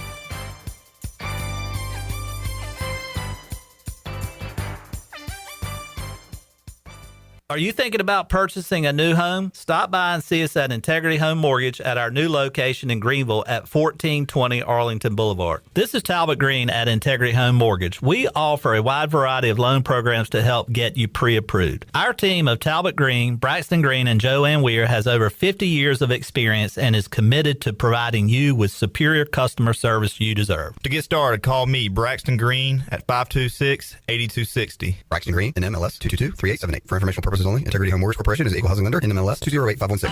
Are you thinking about purchasing a new home? Stop by and see us at Integrity Home Mortgage at our new location in Greenville at 1420 Arlington Boulevard. This is Talbot Green at Integrity Home Mortgage. We offer a wide variety of loan programs to help get you pre-approved. Our team of Talbot Green, Braxton Green, and Joanne Weir has over 50 years of experience and is committed to providing you with superior customer service you deserve. To get started, call me, Braxton Green, at 526-8260. Braxton Green, NMLS 222-3878. For informational purposes only, Integrity Home Mortgage Corporation is an equal housing lender, NMLS 208-516.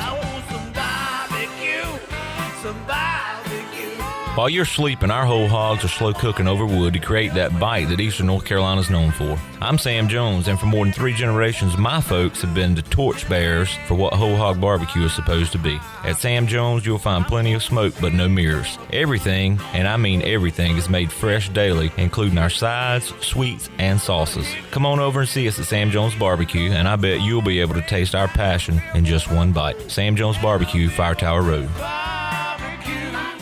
While you're sleeping, our whole hogs are slow cooking over wood to create that bite that Eastern North Carolina is known for. I'm Sam Jones, and for more than 3 generations, my folks have been the torchbearers for what whole hog barbecue is supposed to be. At Sam Jones, you'll find plenty of smoke, but no mirrors. Everything, and I mean everything, is made fresh daily, including our sides, sweets, and sauces. Come on over and see us at Sam Jones Barbecue, and I bet you'll be able to taste our passion in just one bite. Sam Jones Barbecue, Fire Tower Road.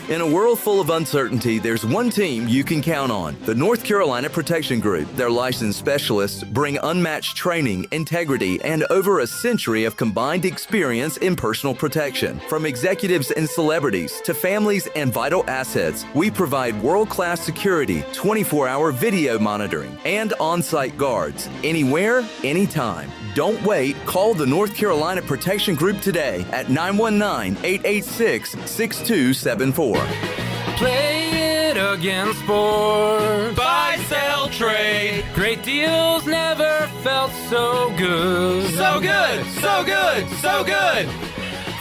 In a world full of uncertainty, there's one team you can count on, the North Carolina Protection Group. Their licensed specialists bring unmatched training, integrity, and over a century of combined experience in personal protection. From executives and celebrities to families and vital assets, we provide world-class security, 24-hour video monitoring, and on-site guards. Anywhere, anytime. Don't wait. Call the North Carolina Protection Group today at 919-886-6274. Play it again, sport. Buy, sell, trade. Great deals never felt so good. So good, so good, so good.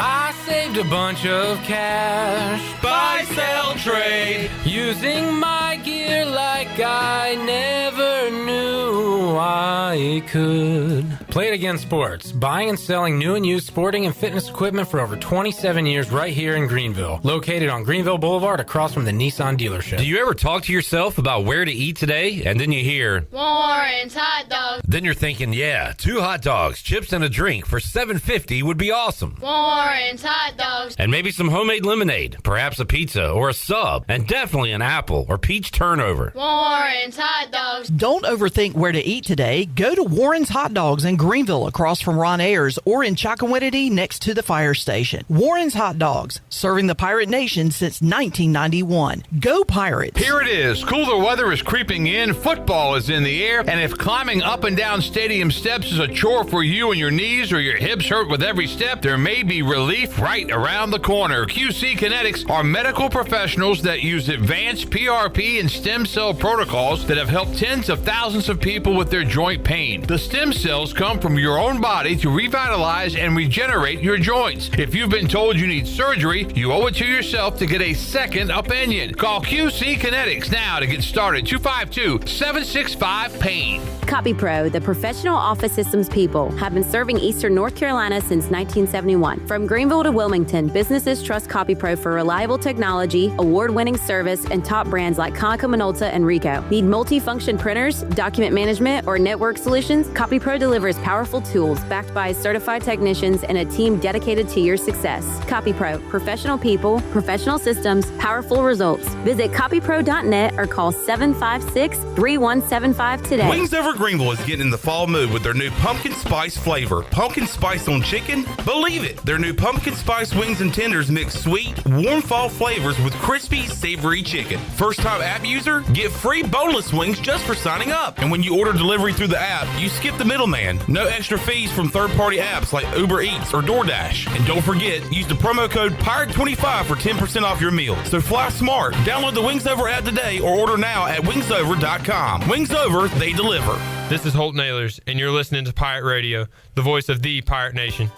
I saved a bunch of cash. Buy, sell, trade. Using my gear like I never knew I could. Play It Again Sports, buying and selling new and used sporting and fitness equipment for over 27 years right here in Greenville. Located on Greenville Boulevard across from the Nissan dealership. Do you ever talk to yourself about where to eat today? And then you hear, Warren's Hot Dogs. Then you're thinking, yeah, 2 hot dogs, chips, and a drink for $7.50 would be awesome. Warren's Hot Dogs. And maybe some homemade lemonade, perhaps a pizza or a sub, and definitely an apple or peach turnover. Warren's Hot Dogs. Don't overthink where to eat today. Go to Warren's Hot Dogs in Greenville across from Ron Ayers or in Chocowinity next to the fire station. Warren's Hot Dogs, serving the Pirate Nation since 1991. Go Pirates! Here it is. Cooler weather is creeping in, football is in the air, and if climbing up and down stadium steps is a chore for you and your knees or your hips hurt with every step, there may be relief right around the corner. QC Kinetics are medical professionals that use advanced PRP and stem cell protocols that have helped tens of thousands of people with their joint pain. The stem cells come from your own body to revitalize and regenerate your joints. If you've been told you need surgery, you owe it to yourself to get a second opinion. Call QC Kinetics now to get started. 252-765-PAIN. CopyPro, the professional office systems people, have been serving Eastern North Carolina since 1971. From Greenville to Wilmington, businesses trust CopyPro for reliable technology, award-winning service, and top brands like Konica Minolta and Ricoh. Need multi-function printers, document management, or network solutions? CopyPro delivers powerful tools backed by certified technicians and a team dedicated to your success. CopyPro, professional people, professional systems, powerful results. Visit copypro.net or call 756-3175 today. Wings Over Greenville is getting in the fall mood with their new pumpkin spice flavor. Pumpkin spice on chicken? Believe it! Their new pumpkin spice wings and tenders mix sweet, warm fall flavors with crispy, savory chicken. First-time app user? Get free boneless wings just for signing up. And when you order delivery through the app, you skip the middleman. No extra fees from third-party apps like Uber Eats or DoorDash. And don't forget, use the promo code PIRATE25 for 10% off your meal. So fly smart. Download the Wings Over app today or order now at wingsover.com. Wings Over, they deliver. This is Holt Nailers, and you're listening to Pirate Radio, the voice of the Pirate Nation.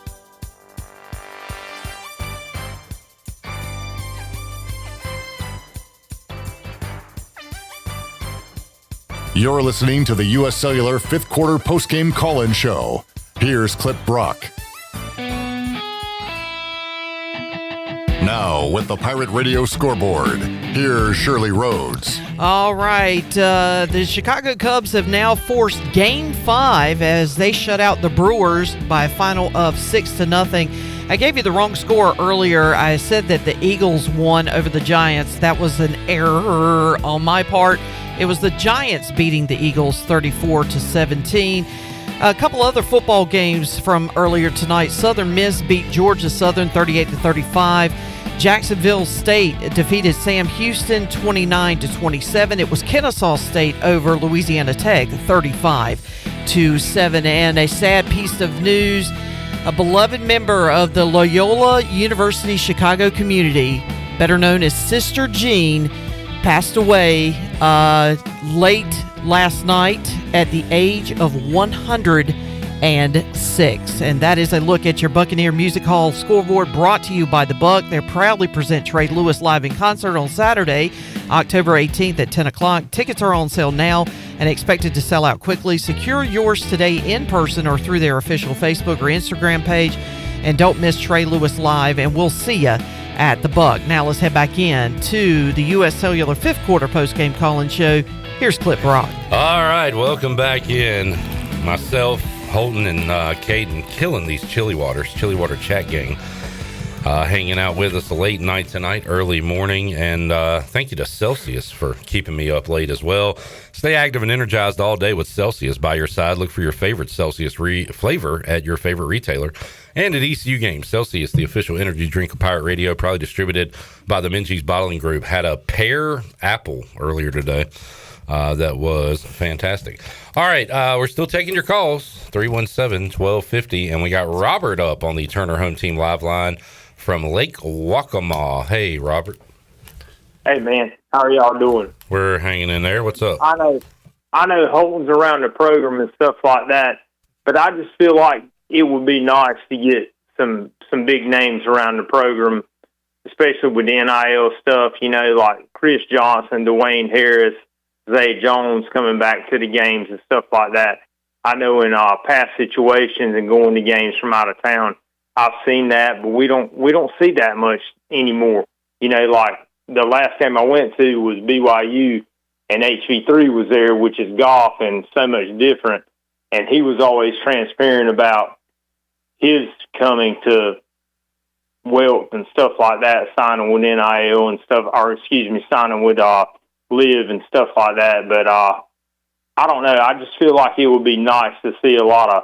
You're listening to the U.S. Cellular 5th Quarter Postgame Call-In Show. Here's Clip Brock. Now, with the Pirate Radio Scoreboard, here's Shirley Rhodes. All right, the Chicago Cubs have now forced Game 5 as they shut out the Brewers by a final of 6-0 I gave you the wrong score earlier. I said that the Eagles won over the Giants. That was an error on my part. It was the Giants beating the Eagles 34-17. A couple other football games from earlier tonight. Southern Miss beat Georgia Southern 38-35. Jacksonville State defeated Sam Houston 29-27. It was Kennesaw State over Louisiana Tech 35-7. And a sad piece of news, a beloved member of the Loyola University Chicago community, better known as Sister Jean, passed away late last night at the age of 106. And that is a look at your Buccaneer Music Hall scoreboard, brought to you by the Buck. They proudly present Trey Lewis live in concert on Saturday, October 18th at 10 o'clock. Tickets are on sale now and expected to sell out quickly. Secure yours today in person or through their official Facebook or Instagram page. And don't miss Trey Lewis live, and we'll see you at the Buck. Now let's head back in to the U.S. Cellular fifth quarter postgame call-in show. Here's Clip Brock. All right, welcome back in. Myself, Holton, and Caden killing these Chili Water chat gang. Hanging out with us late night tonight, early morning, and thank you to Celsius for keeping me up late as well. Stay active and energized all day with Celsius by your side. Look for your favorite Celsius flavor at your favorite retailer and at ECU Games. Celsius, the official energy drink of Pirate Radio, probably distributed by the Minji's Bottling Group, had a pear apple earlier today. That was fantastic. All right, we're still taking your calls, 317-1250, and we got Robert up on the Turner Home Team live line from Lake Waccamaw. Hey, Robert. Hey, man. How are y'all doing? We're hanging in there. What's up? I know Holton's around the program and stuff like that, but I just feel like it would be nice to get some big names around the program, especially with the NIL stuff, like Chris Johnson, Dwayne Harris, Zay Jones coming back to the games and stuff like that. I know in past situations and going to games from out of town, I've seen that, but we don't see that much anymore. Like the last game I went to was BYU, and HV3 was there, which is golf and so much different. And he was always transparent about his coming to Wealth and stuff like that, signing with NIL and stuff, signing with Live and stuff like that. But I don't know. I just feel like it would be nice to see a lot of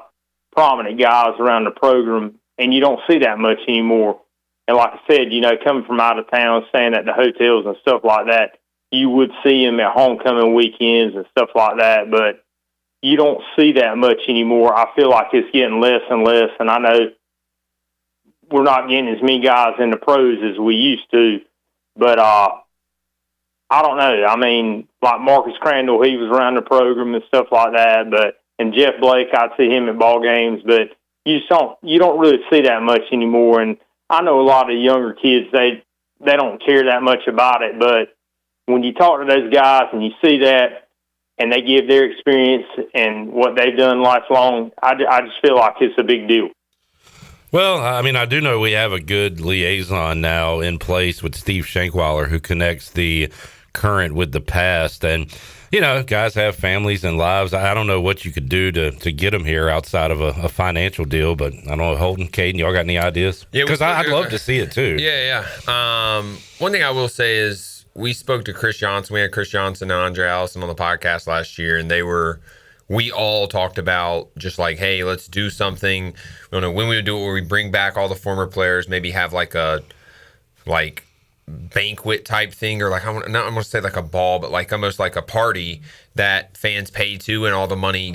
prominent guys around the program, and you don't see that much anymore. And like I said, coming from out of town, staying at the hotels and stuff like that, you would see them at homecoming weekends and stuff like that, but you don't see that much anymore. I feel like it's getting less and less, and I know we're not getting as many guys in the pros as we used to, but I don't know. I mean, like Marcus Crandall, he was around the program and stuff like that, and Jeff Blake, I'd see him at ball games, but you don't really see that much anymore. And I know a lot of younger kids, they don't care that much about it, but when you talk to those guys and you see that and they give their experience and what they've done lifelong, I just feel like it's a big deal. Well, I mean, I do know we have a good liaison now in place with Steve Shankweiler, who connects the current with the past. And, guys have families and lives. I don't know what you could do to get them here outside of a financial deal, but I don't know, Holden, Caden, y'all got any ideas? Yeah, because I'd love to see it too. Yeah. One thing I will say is we spoke to Chris Johnson. We had Chris Johnson and Andre Allison on the podcast last year, and we all talked about just like, hey, let's do something. We don't know when we would do it, where we bring back all the former players, maybe have like a banquet type thing, or I'm going to say like a ball, but like almost like a party that fans pay to, and all the money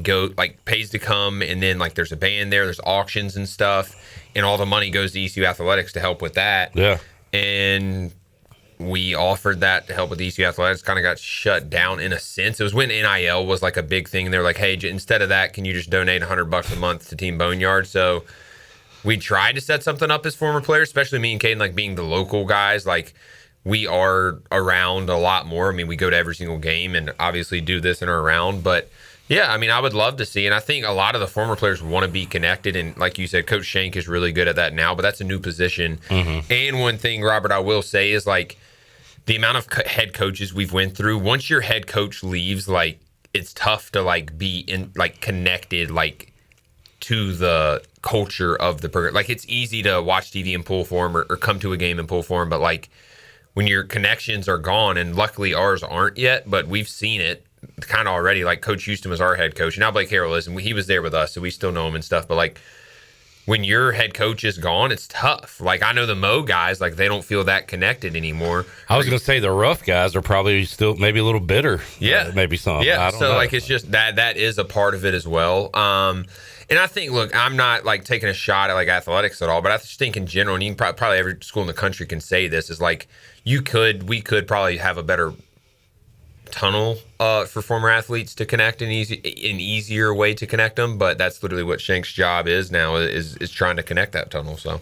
pays to come, and then like there's a band there, there's auctions and stuff, and all the money goes to ECU Athletics to help with that. Yeah. And we offered that to help with ECU Athletics, kind of got shut down in a sense. It was when NIL was like a big thing. They're like, hey, instead of that, can you just donate $100 a month to Team Boneyard? So we tried to set something up as former players, especially me and Caden, like being the local guys. Like, we are around a lot more. I mean, we go to every single game and obviously do this and are around. But yeah, I mean, I would love to see, and I think a lot of the former players want to be connected. And like you said, Coach Shank is really good at that now, but that's a new position. Mm-hmm. And one thing, Robert, I will say is like the amount of head coaches we've went through. Once your head coach leaves, like it's tough to like be in like connected like to the culture of the program. Like, it's easy to watch TV and pull for them or come to a game and pull for them, but like when your connections are gone, and luckily ours aren't yet, but we've seen it kind of already. Like, Coach Houston was our head coach, and now Blake Harrell is, and he was there with us, so we still know him and stuff. But like, when your head coach is gone, it's tough. Like, I know the Mo guys, like, they don't feel that connected anymore. I was going to say the rough guys are probably still maybe a little bitter. Yeah. Maybe some. Yeah. I don't so, know. like, it's just that is a part of it as well. And I think, look, I'm not, like, taking a shot at, like, athletics at all, but I just think in general, and you can probably every school in the country can say this, is, like, we could probably have a better tunnel for former athletes to connect, an easier way to connect them, but that's literally what Shank's job is now, is trying to connect that tunnel. So,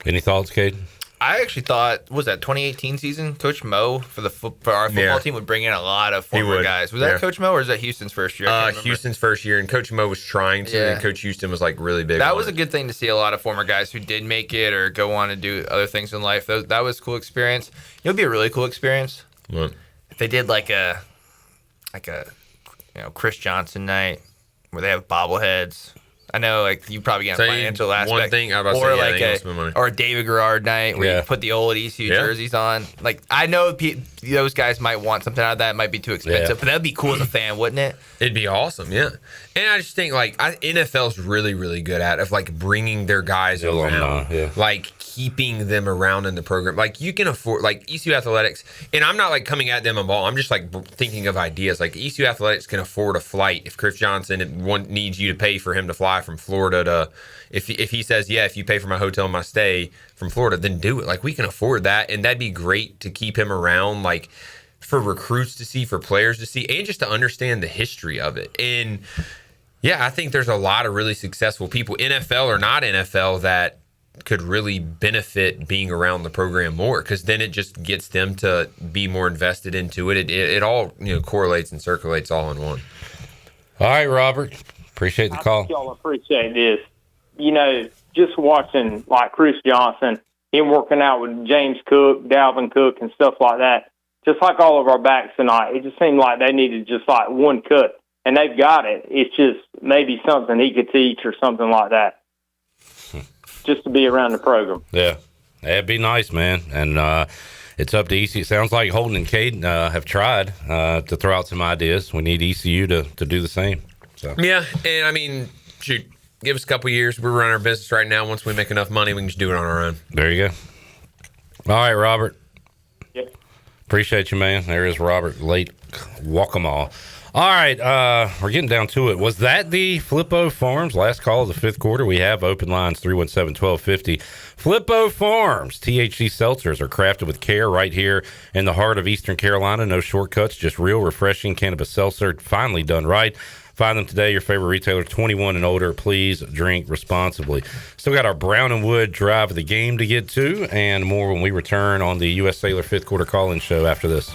any thoughts, Cade? I actually thought, what was that 2018 season? Coach Mo for our football team would bring in a lot of former guys. Was that Coach Mo, or is that Houston's first year? Houston's first year, and Coach Mo was trying to, and Coach Houston was like really big. That was a good thing to see, a lot of former guys who did make it or go on to do other things in life. That was a cool experience. It would be a really cool experience. What? If they did like a Chris Johnson night where they have bobbleheads. I know, like, you probably get a financial aspect. One thing, I was about to say, or a David Garrard night where you put the old ECU jerseys on. Like, I know those guys might want something out of that. It might be too expensive, but that'd be cool as a fan, wouldn't it? It'd be awesome, yeah. And I just think, like, NFL's really, really good at like bringing their guys around, like keeping them around in the program. Like, you can afford, like, ECU Athletics, and I'm not like coming at them a ball. I'm just like thinking of ideas. Like, ECU Athletics can afford a flight if Chris Johnson needs you to pay for him to fly from Florida to, if he says, if you pay for my hotel and my stay from Florida, then do it. Like, we can afford that, and that'd be great to keep him around, like, for recruits to see, for players to see, and just to understand the history of it. And yeah, I think there's a lot of really successful people, NFL or not NFL, that could really benefit being around the program more, because then it just gets them to be more invested into it. It all correlates and circulates all in one. All right, Robert. Appreciate the call. I think y'all appreciate this. Just watching like Chris Johnson, him working out with James Cook, Dalvin Cook, and stuff like that. Just like all of our backs tonight, it just seemed like they needed just like one cut, and they've got it. It's just maybe something he could teach or something like that. Just to be around the program. Yeah, that'd be nice, man. And it's up to ECU. It sounds like Holden and Caden have tried to throw out some ideas. We need ECU to do the same. So. Yeah, and I mean, shoot, give us a couple years. We're running our business right now. Once we make enough money, we can just do it on our own. There you go. All right, Robert. Yep. Appreciate you, man. There is Robert Late Walk-em-all. All right, we're getting down to it. Was that the Flippo Farms last call of the fifth quarter? We have open lines 317-1250. Flippo Farms THC seltzers are crafted with care right here in the heart of Eastern Carolina. No shortcuts, just real refreshing cannabis seltzer, finally done right. Find them today, your favorite retailer, 21 and older. Please drink responsibly. Still got our Brown and Wood drive of the game to get to, and more when we return on the U.S. Cellular fifth quarter call-in show after this.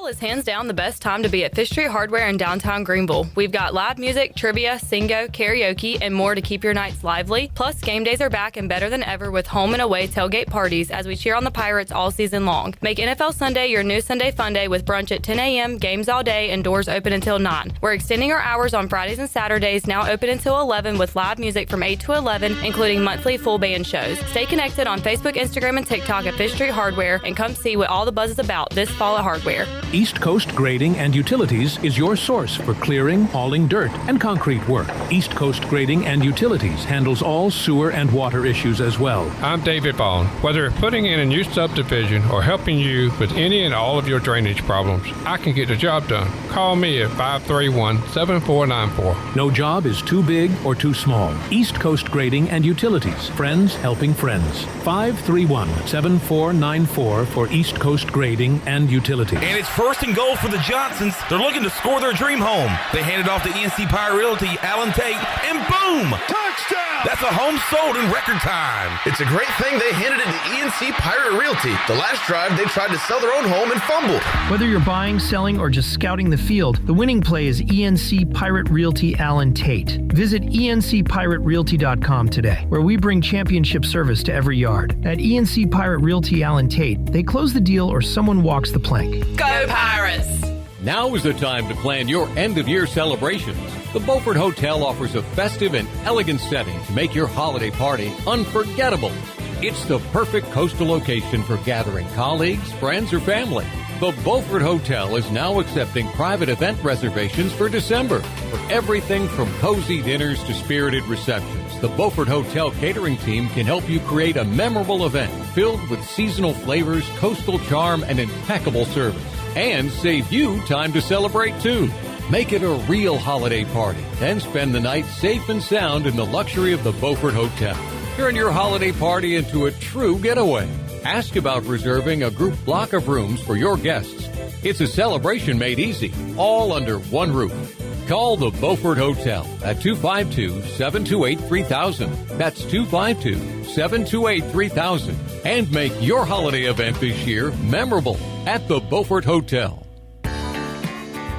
Is hands down the best time to be at Fish Street Hardware in downtown Greenville. We've got live music, trivia, singo, karaoke, and more to keep your nights lively. Plus, game days are back and better than ever with home and away tailgate parties as we cheer on the Pirates all season long. Make NFL Sunday your new Sunday fun day with brunch at 10 a.m., games all day, and doors open until 9. We're extending our hours on Fridays and Saturdays, now open until 11 with live music from 8 to 11, including monthly full band shows. Stay connected on Facebook, Instagram, and TikTok at Fish Street Hardware and come see what all the buzz is about this fall at Hardware. East Coast Grading and Utilities is your source for clearing, hauling dirt, and concrete work. East Coast Grading and Utilities handles all sewer and water issues as well. I'm David Bond. Whether putting in a new subdivision or helping you with any and all of your drainage problems, I can get the job done. Call me at 531-7494. No job is too big or too small. East Coast Grading and Utilities. Friends helping friends. 531-7494 for East Coast Grading and Utilities. And it's first First and goal for the Johnsons. They're looking to score their dream home. They hand it off to ENC Pirate Realty, Alan Tate, and boom! Touchdown! That's a home sold in record time. It's a great thing they handed it to ENC Pirate Realty. The last drive, they tried to sell their own home and fumbled. Whether you're buying, selling, or just scouting the field, the winning play is ENC Pirate Realty Alan Tate. Visit encpiraterealty.com today, where we bring championship service to every yard. At ENC Pirate Realty Alan Tate, they close the deal or someone walks the plank. Go Pirates! Now is the time to plan your end-of-year celebrations. The Beaufort Hotel offers a festive and elegant setting to make your holiday party unforgettable. It's the perfect coastal location for gathering colleagues, friends, or family. The Beaufort Hotel is now accepting private event reservations for December. For everything from cozy dinners to spirited receptions, the Beaufort Hotel catering team can help you create a memorable event filled with seasonal flavors, coastal charm, and impeccable service. And save you time to celebrate, too. Make it a real holiday party, then spend the night safe and sound in the luxury of the Beaufort Hotel. Turn your holiday party into a true getaway. Ask about reserving a group block of rooms for your guests. It's a celebration made easy, all under one roof. Call the Beaufort Hotel at 252-728-3000. That's 252-728-3000. And make your holiday event this year memorable at the Beaufort Hotel.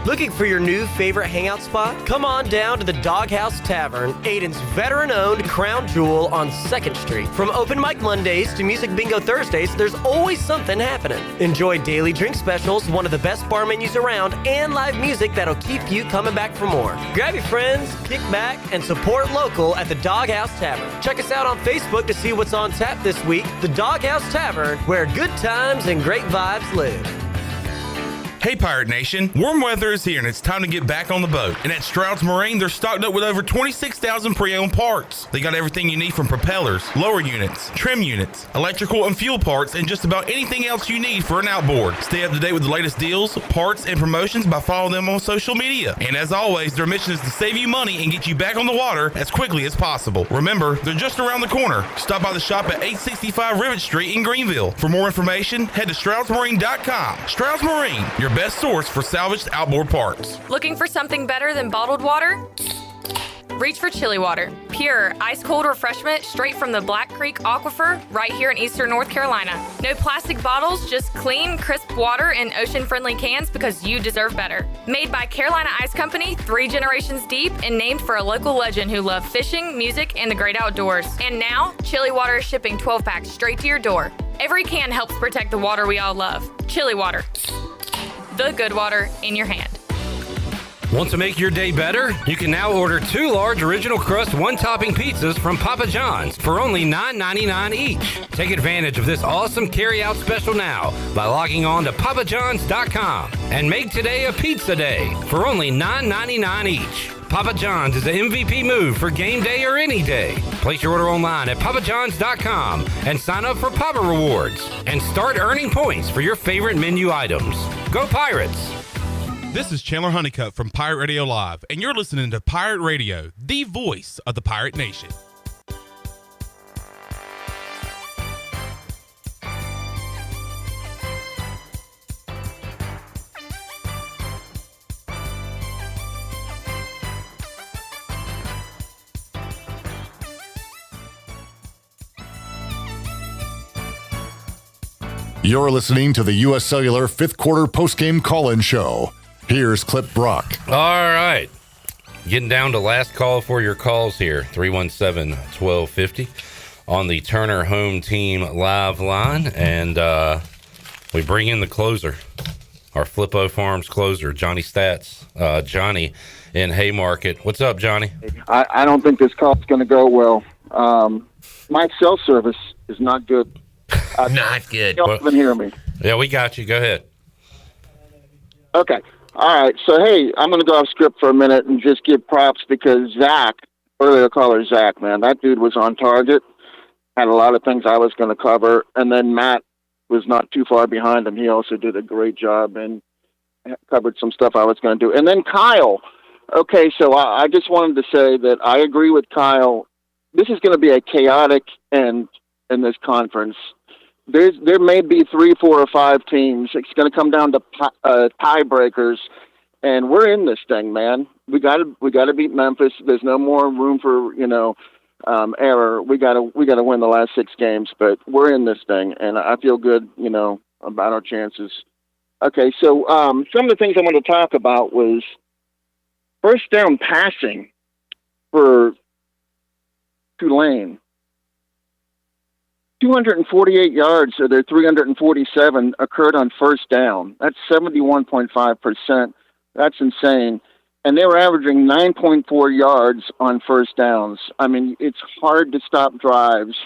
Looking for your new favorite hangout spot? Come on down to the Doghouse Tavern, Aiden's veteran-owned crown jewel on 2nd Street. From open mic Mondays to music bingo Thursdays, there's always something happening. Enjoy daily drink specials, one of the best bar menus around, and live music that'll keep you coming back for more. Grab your friends, kick back, and support local at the Doghouse Tavern. Check us out on Facebook to see what's on tap this week. The Doghouse Tavern, where good times and great vibes live. Hey Pirate Nation, warm weather is here and it's time to get back on the boat. And at Stroud's Marine, they're stocked up with over 26,000 pre-owned parts. They got everything you need from propellers, lower units, trim units, electrical and fuel parts, and just about anything else you need for an outboard. Stay up to date with the latest deals, parts, and promotions by following them on social media. And as always, their mission is to save you money and get you back on the water as quickly as possible. Remember, they're just around the corner. Stop by the shop at 865 Rivet Street in Greenville. For more information, head to StroudsMarine.com. Stroud's Marine, your best source for salvaged outboard parts. Looking for something better than bottled water? Reach for Chili Water. Pure, ice-cold refreshment straight from the Black Creek Aquifer right here in eastern North Carolina. No plastic bottles, just clean, crisp water in ocean-friendly cans because you deserve better. Made by Carolina Ice Company, 3 generations deep, and named for a local legend who loved fishing, music, and the great outdoors. And now, Chili Water is shipping 12-packs straight to your door. Every can helps protect the water we all love. Chili Water. The good water in your hand. Want to make your day better? You can now order 2 large original crust, 1-topping pizzas from Papa John's for only $9.99 each. Take advantage of this awesome carry-out special now by logging on to papajohns.com and make today a pizza day for only $9.99 each. Papa John's is the MVP move for game day or any day. Place your order online at papajohns.com and sign up for Papa Rewards and start earning points for your favorite menu items. Go Pirates! This is Chandler Honeycutt from Pirate Radio Live, and you're listening to Pirate Radio, the voice of the Pirate Nation. You're listening to the U.S. Cellular 5th Quarter Postgame Call-In Show. Here's Clip Brock. All right. Getting down to last call for your calls here. 317-1250 on the Turner Home Team live line. And we bring in the closer, our Flippo Farms closer, Johnny Stats. Johnny in Haymarket. What's up, Johnny? I don't think this call's going to go well. My cell service is not good. Not good. You don't even hear me. Yeah, we got you. Go ahead. Okay. All right. So, hey, I'm going to go off script for a minute and just give props because Zach, earlier caller Zach, man, that dude was on target, had a lot of things I was going to cover, and then Matt was not too far behind him. He also did a great job and covered some stuff I was going to do. And then Kyle. Okay, so I just wanted to say that I agree with Kyle. This is going to be a chaotic end in this conference. there may be 3, 4, or 5 teams. It's going to come down to tiebreakers, and we're in this thing, man. We got to beat Memphis. There's no more room for error. We got to win the last 6 games, but we're in this thing, and I feel good, about our chances. Okay, so some of the things I want to talk about was first down passing for Tulane. 248 yards of their 347 occurred on first down. That's 71.5%. That's insane. And they were averaging 9.4 yards on first downs. I mean, it's hard to stop drives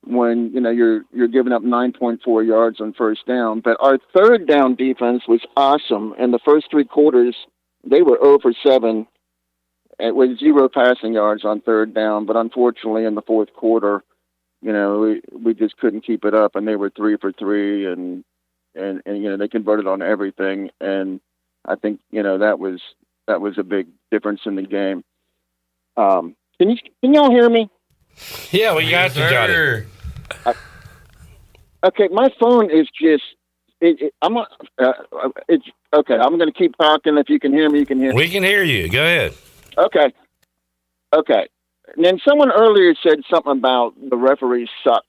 when, you're giving up 9.4 yards on first down. But our third down defense was awesome. In the first 3 quarters, they were 0 for 7 with 0 passing yards on third down. But unfortunately, in the fourth quarter, we just couldn't keep it up, and they were 3 for 3, and they converted on everything. And I think, that was a big difference in the game. Can y'all hear me? Yeah, we got you, Johnny. Okay, my phone is just. It's okay. I'm going to keep talking. If you can hear me, you can hear me. We can hear you. Go ahead. Okay. And then someone earlier said something about the referees sucked.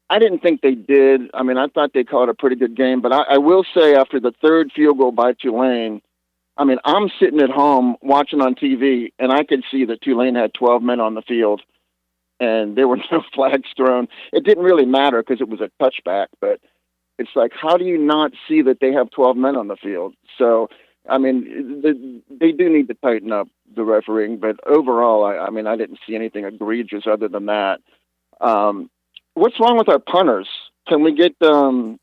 I didn't think they did. I mean, I thought they called a pretty good game. But I will say, after the third field goal by Tulane, I mean, I'm sitting at home watching on TV, and I could see that Tulane had 12 men on the field, and there were no flags thrown. It didn't really matter because it was a touchback, but it's like, how do you not see that they have 12 men on the field? So, I mean, they do need to tighten up the refereeing, but overall, I mean, I didn't see anything egregious other than that. What's wrong with our punters? Can we get can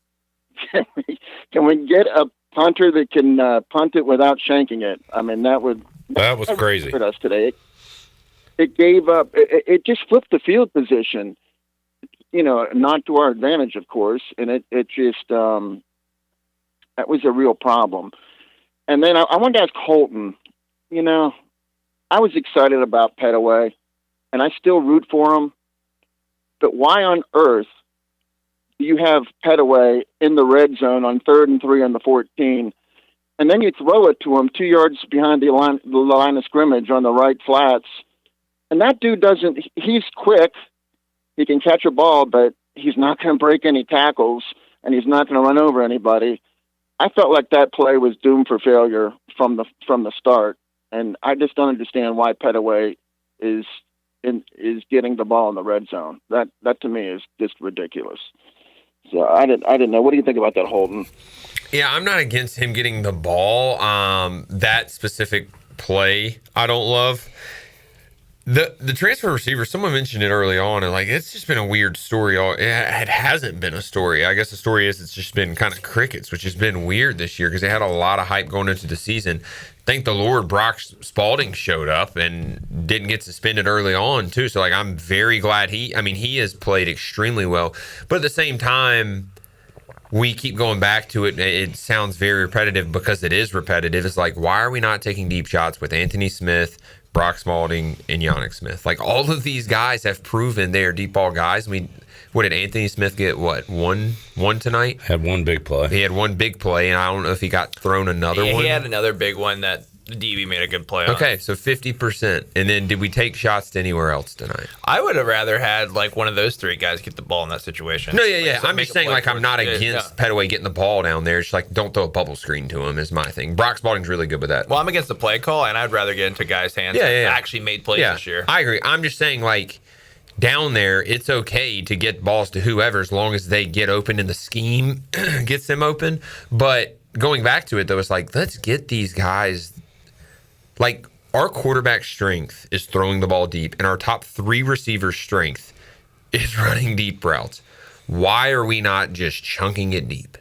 we get a punter that can punt it without shanking it? I mean, that was crazy for us today. It gave up. It just flipped the field position, not to our advantage, of course, and it just that was a real problem. And then I wanted to ask Holton. I was excited about Petaway, and I still root for him. But why on earth do you have Petaway in the red zone on 3rd and 3 on the 14, and then you throw it to him 2 yards behind the line of scrimmage on the right flats? And that dude he's quick. He can catch a ball, but he's not going to break any tackles, and he's not going to run over anybody. I felt like that play was doomed for failure from the start, and I just don't understand why Petaway is getting the ball in the red zone. That to me is just ridiculous. So I didn't know. What do you think about that, Holton? Yeah, I'm not against him getting the ball. That specific play, I don't love. The transfer receiver, someone mentioned it early on, and it's just been a weird story. It hasn't been a story. I guess the story is it's just been kind of crickets, which has been weird this year because they had a lot of hype going into the season. Thank the Lord Brock Spalding showed up and didn't get suspended early on too. So I'm very glad he has played extremely well. But at the same time, we keep going back to it. It sounds very repetitive because it is repetitive. It's like, why are we not taking deep shots with Anthony Smith, Brock Spalding, and Yannick Smith? All of these guys have proven they are deep ball guys. What did Anthony Smith get? One tonight? Had one big play. He had one big play, and I don't know if he got thrown another one. He had another big one that the DB made a good play on. Okay, so 50%. And then did we take shots to anywhere else tonight? I would have rather had one of those 3 guys get the ball in that situation. No, yeah. I'm just saying I'm not against Petaway getting the ball down there. It's don't throw a bubble screen to him is my thing. Brock Spalding's really good with that. Well, I'm against the play call, and I'd rather get into guys' hands that actually made plays this year. I agree. I'm just saying down there, it's okay to get balls to whoever as long as they get open and the scheme gets them open. But going back to it, though, it's let's get these guys. Our quarterback strength is throwing the ball deep, and our top 3 receivers' strength is running deep routes. Why are we not just chunking it deep?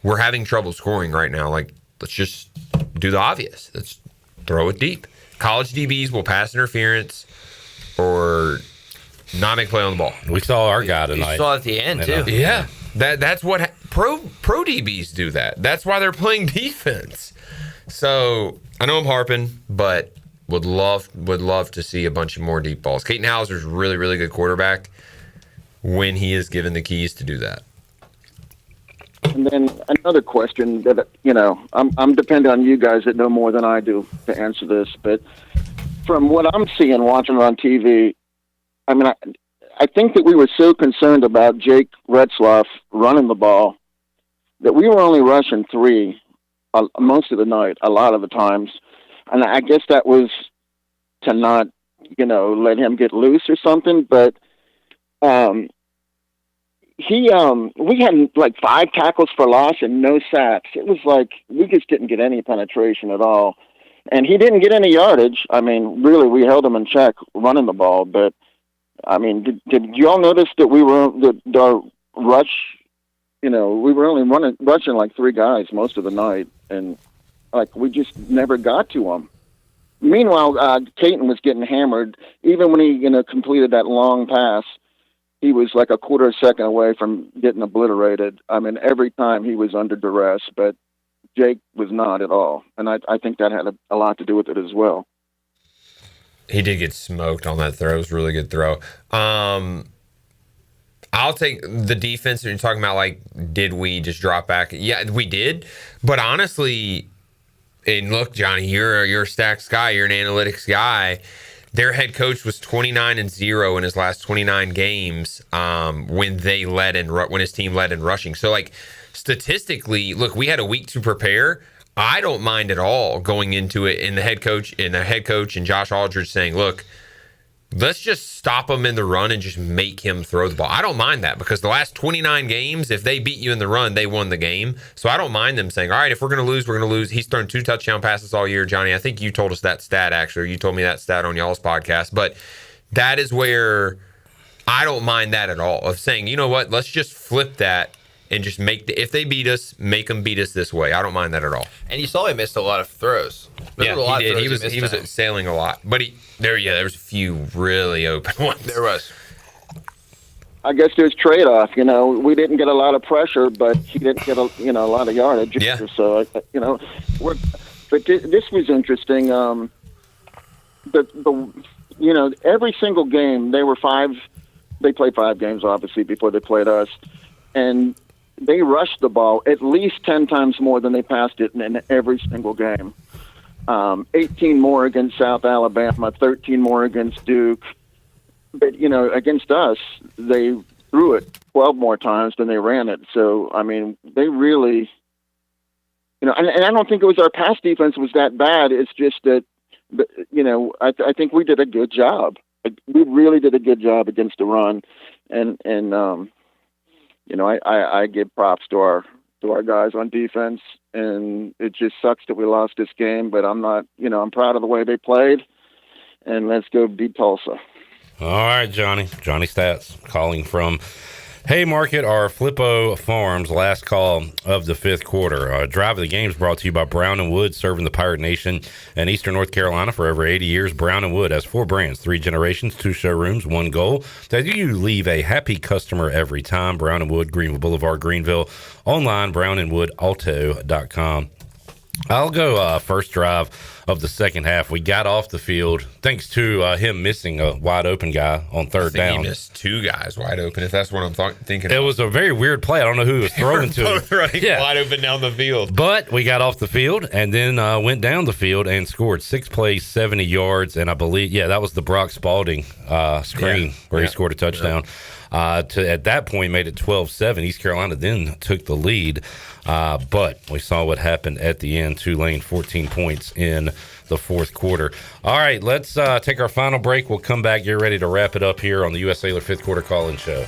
We're having trouble scoring right now. Let's just do the obvious. Let's throw it deep. College DBs will pass interference or not make play on the ball. We saw our guy tonight. We saw at the end, too. Yeah. That's what pro DBs do that. That's why they're playing defense. So I know I'm harping, but would love to see a bunch of more deep balls. Caden Hauser's really, really good quarterback. when he is given the keys to do that. And then another question that, I'm dependent on you guys that know more than I do to answer this, but from what I'm seeing, watching it on TV, I mean, I think that we were so concerned about Jake Retzloff running the ball that we were only rushing 3 most of the night, a lot of the times. And I guess that was to not, let him get loose or something. But we had like 5 tackles for loss and no sacks. It was like we just didn't get any penetration at all. And he didn't get any yardage. I mean, really, we held him in check running the ball. But, I mean, did you all notice that we were the rush? We were only rushing like 3 guys most of the night, and like we just never got to them. Meanwhile, Caton was getting hammered. Even when he completed that long pass, he was like a quarter of a second away from getting obliterated. I mean, every time he was under duress, but Jake was not at all, and I think that had a lot to do with it as well. He did get smoked on that throw. It was a really good throw. I'll take the defense. You're talking about, like, did we just drop back? Yeah, we did. But honestly, and look, Johnny, you're a stats guy. You're an analytics guy. Their head coach was 29-0 in his last 29 games when his team led in rushing. So, like, statistically, look, we had a week to prepare. I don't mind at all going into it, and the head coach and Josh Aldridge saying, look, let's just stop him in the run and just make him throw the ball. I don't mind that, because the last 29 games, if they beat you in the run, they won the game. So I don't mind them saying, all right, if we're going to lose, we're going to lose. He's thrown 2 touchdown passes all year, Johnny. I think you told us that stat, actually. You told me that stat on y'all's podcast. But that is where I don't mind that at all, of saying, you know what, let's just flip that and just if they beat us, make them beat us this way. I don't mind that at all. And you saw he missed a lot of throws. He did. He was sailing a lot. But there was a few really open ones. There was. I guess there's trade-off. We didn't get a lot of pressure, but he didn't get a lot of yardage. Yeah. So but this was interesting. Every single game they played 5 games obviously before they played us, and they rushed the ball at least 10 times more than they passed it in every single game. 18 more against South Alabama, 13 more against Duke. But, against us, they threw it 12 more times than they ran it. So, I mean, they really, and I don't think it was our pass defense was that bad. It's just that, I think we did a good job. We really did a good job against the run. And I give props to our guys on defense, and it just sucks that we lost this game, but I'm not, I'm proud of the way they played, and let's go beat Tulsa. All right, Johnny Stats calling from Haymarket, our Flippo Farms, last call of the 5th quarter. Drive of the game is brought to you by Brown & Wood, serving the Pirate Nation and Eastern North Carolina for over 80 years. Brown & Wood has 4 brands, 3 generations, 2 showrooms, 1 goal. That you leave a happy customer every time. Brown & Wood, Greenville Boulevard, Greenville. Online, brownandwoodauto.com. I'll go first drive of the second half. We got off the field thanks to him missing a wide open guy on third down. He missed 2 guys wide open, if that's what I'm thinking. It was a very weird play. I don't know who he was throwing to. Both running wide open down the field. But we got off the field and then went down the field and scored 6 plays, 70 yards, and I believe, that was the Brock Spalding screen where he scored a touchdown. At that point, made it 12-7. East Carolina then took the lead, but we saw what happened at the end. Tulane 14 points in the 4th quarter. All right, let's take our final break. We'll come back, get ready to wrap it up here on the U.S. Cellular 5th quarter call-in show.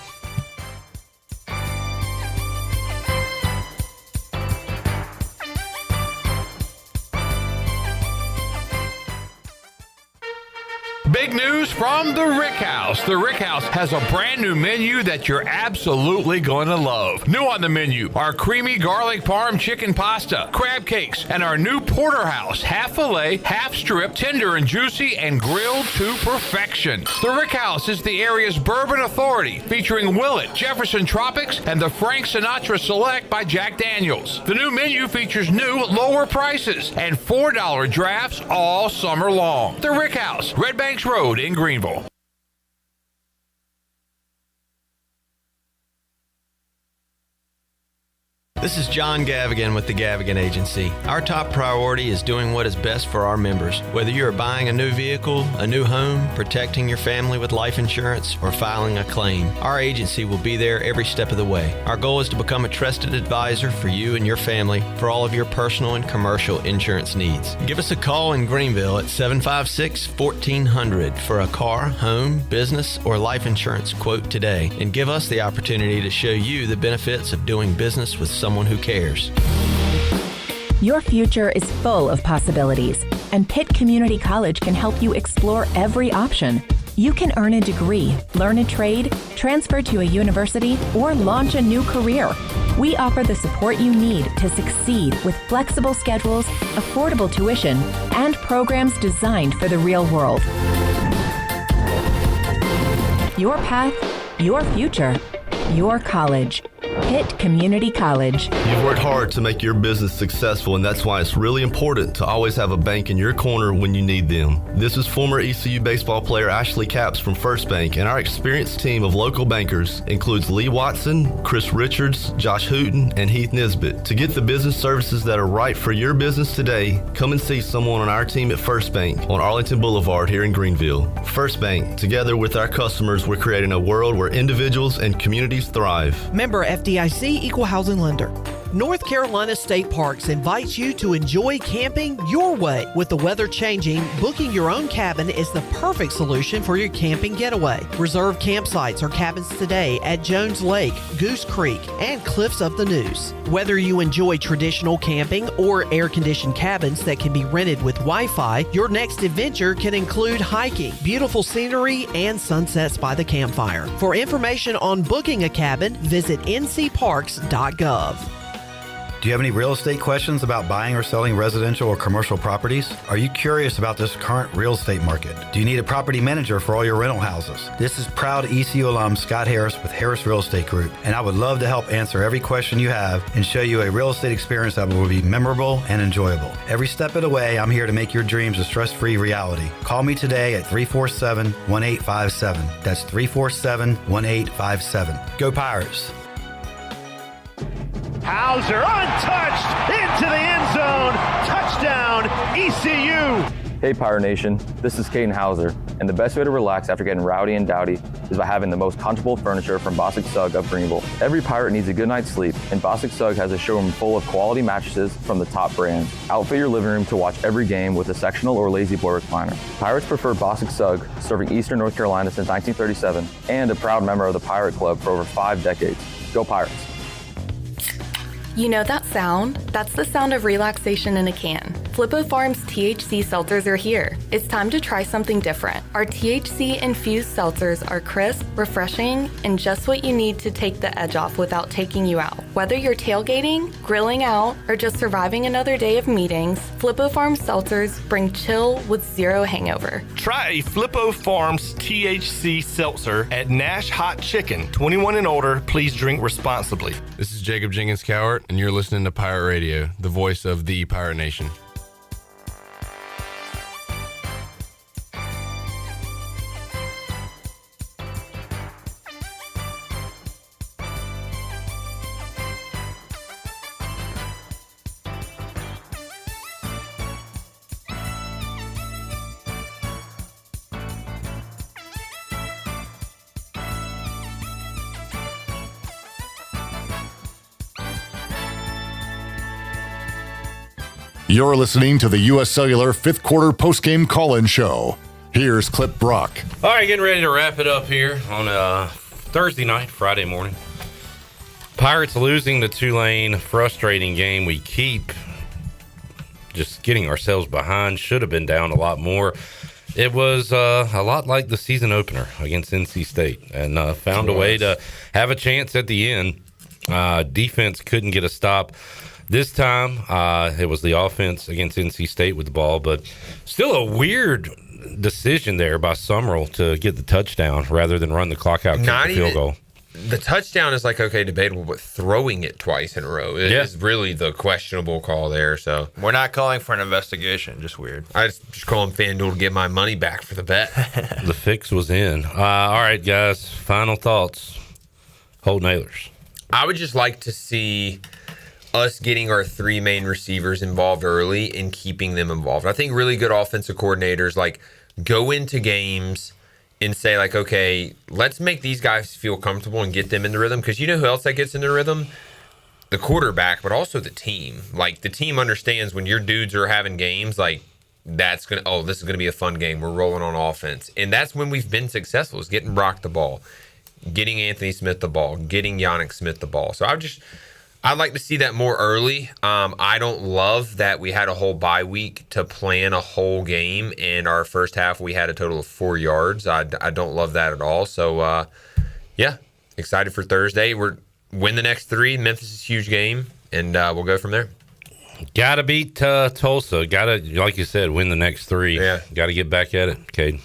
Big news from the Rick House. The Rick House has a brand new menu that you're absolutely going to love. New on the menu are creamy garlic parm chicken pasta, crab cakes, and our new porterhouse, half filet, half strip, tender and juicy, and grilled to perfection. The Rick House is the area's bourbon authority, featuring Willet, Jefferson Tropics, and the Frank Sinatra Select by Jack Daniels. The new menu features new lower prices and $4 drafts all summer long. The Rick House, Red Bank Road in Greenville. This is John Gavigan with the Gavigan Agency. Our top priority is doing what is best for our members. Whether you are buying a new vehicle, a new home, protecting your family with life insurance, or filing a claim, our agency will be there every step of the way. Our goal is to become a trusted advisor for you and your family for all of your personal and commercial insurance needs. Give us a call in Greenville at 756-1400 for a car, home, business, or life insurance quote today, and give us the opportunity to show you the benefits of doing business with someone who cares. Your future is full of possibilities, and Pitt Community College can help you explore every option. You can earn a degree, learn a trade, transfer to a university, or launch a new career. We offer the support you need to succeed with flexible schedules, affordable tuition, and programs designed for the real world. Your path, your future, your college. Pitt Community College. You've worked hard to make your business successful, and that's why it's really important to always have a bank in your corner when you need them. This is former ECU baseball player Ashley Capps from First Bank, and our experienced team of local bankers includes Lee Watson, Chris Richards, Josh Hooten, and Heath Nisbet. To get the business services that are right for your business today, come and see someone on our team at First Bank on Arlington Boulevard here in Greenville. First Bank, together with our customers, we're creating a world where individuals and communities thrive. Member FDIC Equal Housing Lender. North Carolina State Parks invites you to enjoy camping your way. With the weather changing, booking your own cabin is the perfect solution for your camping getaway. Reserve campsites or cabins today at Jones Lake, Goose Creek, and Cliffs of the Neuse. Whether you enjoy traditional camping or air-conditioned cabins that can be rented with Wi-Fi, your next adventure can include hiking, beautiful scenery, and sunsets by the campfire. For information on booking a cabin, visit ncparks.gov. Do you have any real estate questions about buying or selling residential or commercial properties? Are you curious about this current real estate market? Do you need a property manager for all your rental houses? This is proud ECU alum Scott Harris with Harris Real Estate Group, and I would love to help answer every question you have and show you a real estate experience that will be memorable and enjoyable. Every step of the way, I'm here to make your dreams a stress-free reality. Call me today at 347-1857. That's 347-1857. Go Pirates! Hauser untouched into the end zone. Touchdown, ECU. Hey Pirate Nation, this is Caden Hauser, and the best way to relax after getting rowdy and dowdy is by having the most comfortable furniture from Bosick Sugg of Greenville. Every pirate needs a good night's sleep, and Bosick Sugg has a showroom full of quality mattresses from the top brands. Outfit your living room to watch every game with a sectional or lazy boy recliner. Pirates prefer Bosick Sugg, serving Eastern North Carolina since 1937, and a proud member of the Pirate Club for over 5 decades. Go Pirates! You know that sound? That's the sound of relaxation in a can. Flippo Farms THC seltzers are here. It's time to try something different. Our THC-infused seltzers are crisp, refreshing, and just what you need to take the edge off without taking you out. Whether you're tailgating, grilling out, or just surviving another day of meetings, Flippo Farms seltzers bring chill with zero hangover. Try a Flippo Farms THC seltzer at Nash Hot Chicken. 21 and older, please drink responsibly. This is Jacob Jenkins Cowart, and you're listening to Pirate Radio, the voice of the Pirate Nation. You're listening to the U.S. Cellular 5th Quarter Postgame Call-In Show. Here's Clip Brock. All right, getting ready to wrap it up here on Thursday night, Friday morning. Pirates losing the Tulane, frustrating game. We keep just getting ourselves behind. Should have been down a lot more. It was a lot like the season opener against NC State, and found a way to have a chance at the end. Defense couldn't get a stop. This time, it was the offense against NC State with the ball, but still a weird decision there by Summerall to get the touchdown rather than run the clock out, kick the field goal. The touchdown is like, okay, debatable, but throwing it twice in a row is really the questionable call there. So we're not calling for an investigation, just weird. I just calling FanDuel to get my money back for the bet. The fix was in. All right, guys, final thoughts. Holton Ahlers. I would just like to see us getting our 3 main receivers involved early and keeping them involved. I think really good offensive coordinators go into games and say okay, let's make these guys feel comfortable and get them in the rhythm, because you know who else that gets in the rhythm? The quarterback, but also the team. The team understands when your dudes are having games, this is gonna be a fun game. We're rolling on offense, and that's when we've been successful, is getting Brock the ball, getting Anthony Smith the ball, getting Yannick Smith the ball. So I'd like to see that more early. I don't love that we had a whole bye week to plan a whole game. In our first half, we had a total of 4 yards. I don't love that at all. So, excited for Thursday. We're win the next 3. Memphis is a huge game, and we'll go from there. Got to beat Tulsa. Got to, like you said, win the next 3. Yeah. Got to get back at it, Cade.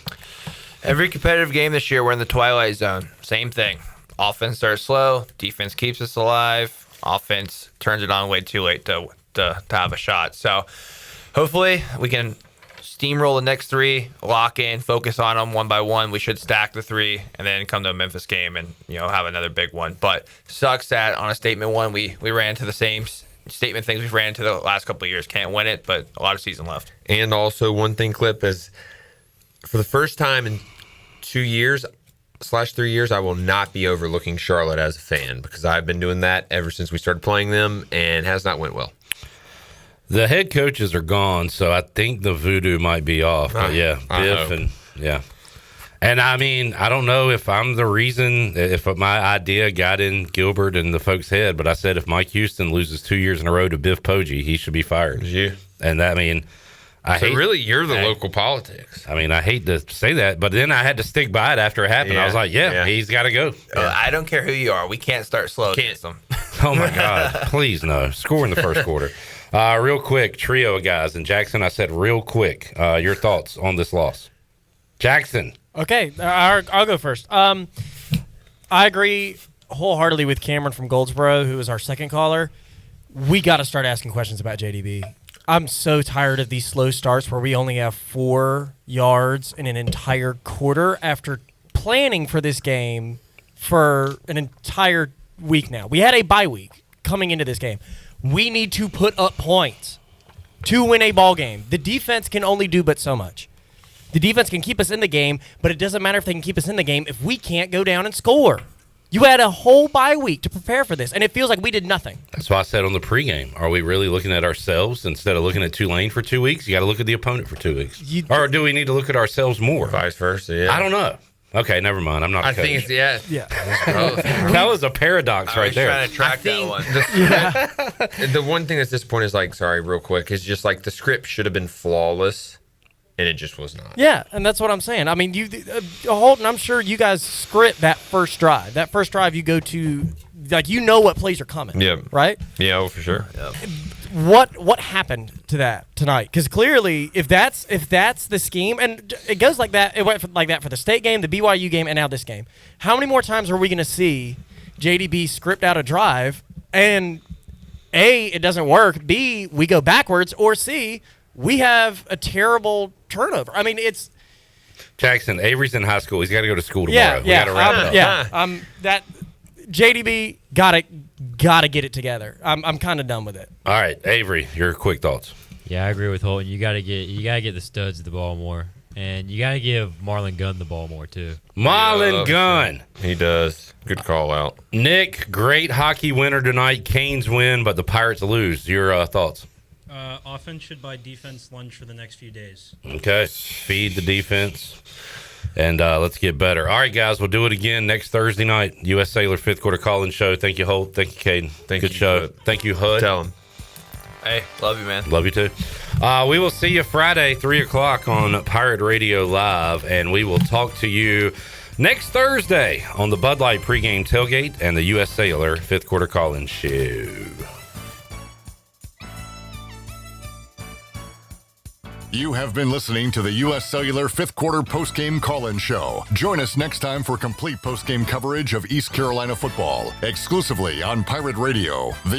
Every competitive game this year, we're in the twilight zone. Same thing. Offense starts slow. Defense keeps us alive. Offense turns it on way too late to have a shot. So hopefully we can steamroll the next 3, lock in, focus on them one by one. We should stack the 3 and then come to a Memphis game and have another big one. But sucks that on a statement 1 we ran into the same statement things we've ran into the last couple of years. Can't win it, but a lot of season left. And also one thing, Clip, is for the first time in 2 years / 3 years, I will not be overlooking Charlotte as a fan, because I've been doing that ever since we started playing them, and has not went well. The head coaches are gone, so I think the voodoo might be off. But Biff and I mean, I don't know if I'm the reason, if my idea got in Gilbert and the folks' head, but I said if Mike Houston loses 2 years in a row to Biff Poggi, he should be fired. You and that, I mean. You're the local politics. I mean, I hate to say that, but then I had to stick by it after it happened. Yeah, I was like, he's got to go. I don't care who you are. We can't start slow against them. Oh, my God. Please, no. Score in the first quarter. Real quick, trio of guys. And Jackson, I said real quick, your thoughts on this loss. Jackson. Okay, I'll go first. I agree wholeheartedly with Cameron from Goldsboro, who is our second caller. We got to start asking questions about JDB. I'm so tired of these slow starts where we only have 4 yards in an entire quarter after planning for this game for an entire week now. We had a bye week coming into this game. We need to put up points to win a ball game. The defense can only do but so much. The defense can keep us in the game, but it doesn't matter if they can keep us in the game if we can't go down and score. You had a whole bye week to prepare for this, and it feels like we did nothing. That's why I said on the pregame, are we really looking at ourselves instead of looking at Tulane for 2 weeks? You got to look at the opponent for 2 weeks. Or do we need to look at ourselves more? Vice versa, yeah. I don't know. Okay, never mind. I'm not a coach. I think it's, yeah. That was a paradox right there. Trying to track that one. The one thing that's disappointing is, sorry, real quick, is just the script should have been flawless. And it just was not. Yeah, and that's what I'm saying. I mean, Holton, I'm sure you guys script that first drive. That first drive you go to, what plays are coming. Yeah. Right? Yeah, for sure. Yep. What happened to that tonight? Because clearly, if that's the scheme, and it goes like that, it went like that for the state game, the BYU game, and now this game. How many more times are we going to see JDB script out a drive, and A, it doesn't work, B, we go backwards, or C, we have a terrible turnover. I mean, it's Jackson. Avery's in high school. He's got to go to school tomorrow. We got to wrap it up. That JDB gotta get it together. I'm kind of done with it. All right, Avery, your quick thoughts. Yeah, I agree with Holton. You gotta get the studs the ball more, and you gotta give Marlon Gunn the ball more too. Marlon Gunn. He does. Good call out. Nick, great hockey winner tonight. Canes win, but the Pirates lose. Your thoughts? Offense should buy defense lunch for the next few days. Okay. Feed the defense. And let's get better. All right, guys, we'll do it again next Thursday night. U.S. Cellular 5th quarter call-in show. Thank you, Holt. Thank you, Caden. Good show. Thank you, Hud. Tell him. Hey, love you, man. Love you, too. We will see you Friday, 3 o'clock on Pirate Radio Live, and we will talk to you next Thursday on the Bud Light pregame tailgate and the U.S. Cellular 5th quarter call-in show. You have been listening to the U.S. Cellular 5th quarter postgame call-in show. Join us next time for complete postgame coverage of East Carolina football, exclusively on Pirate Radio, the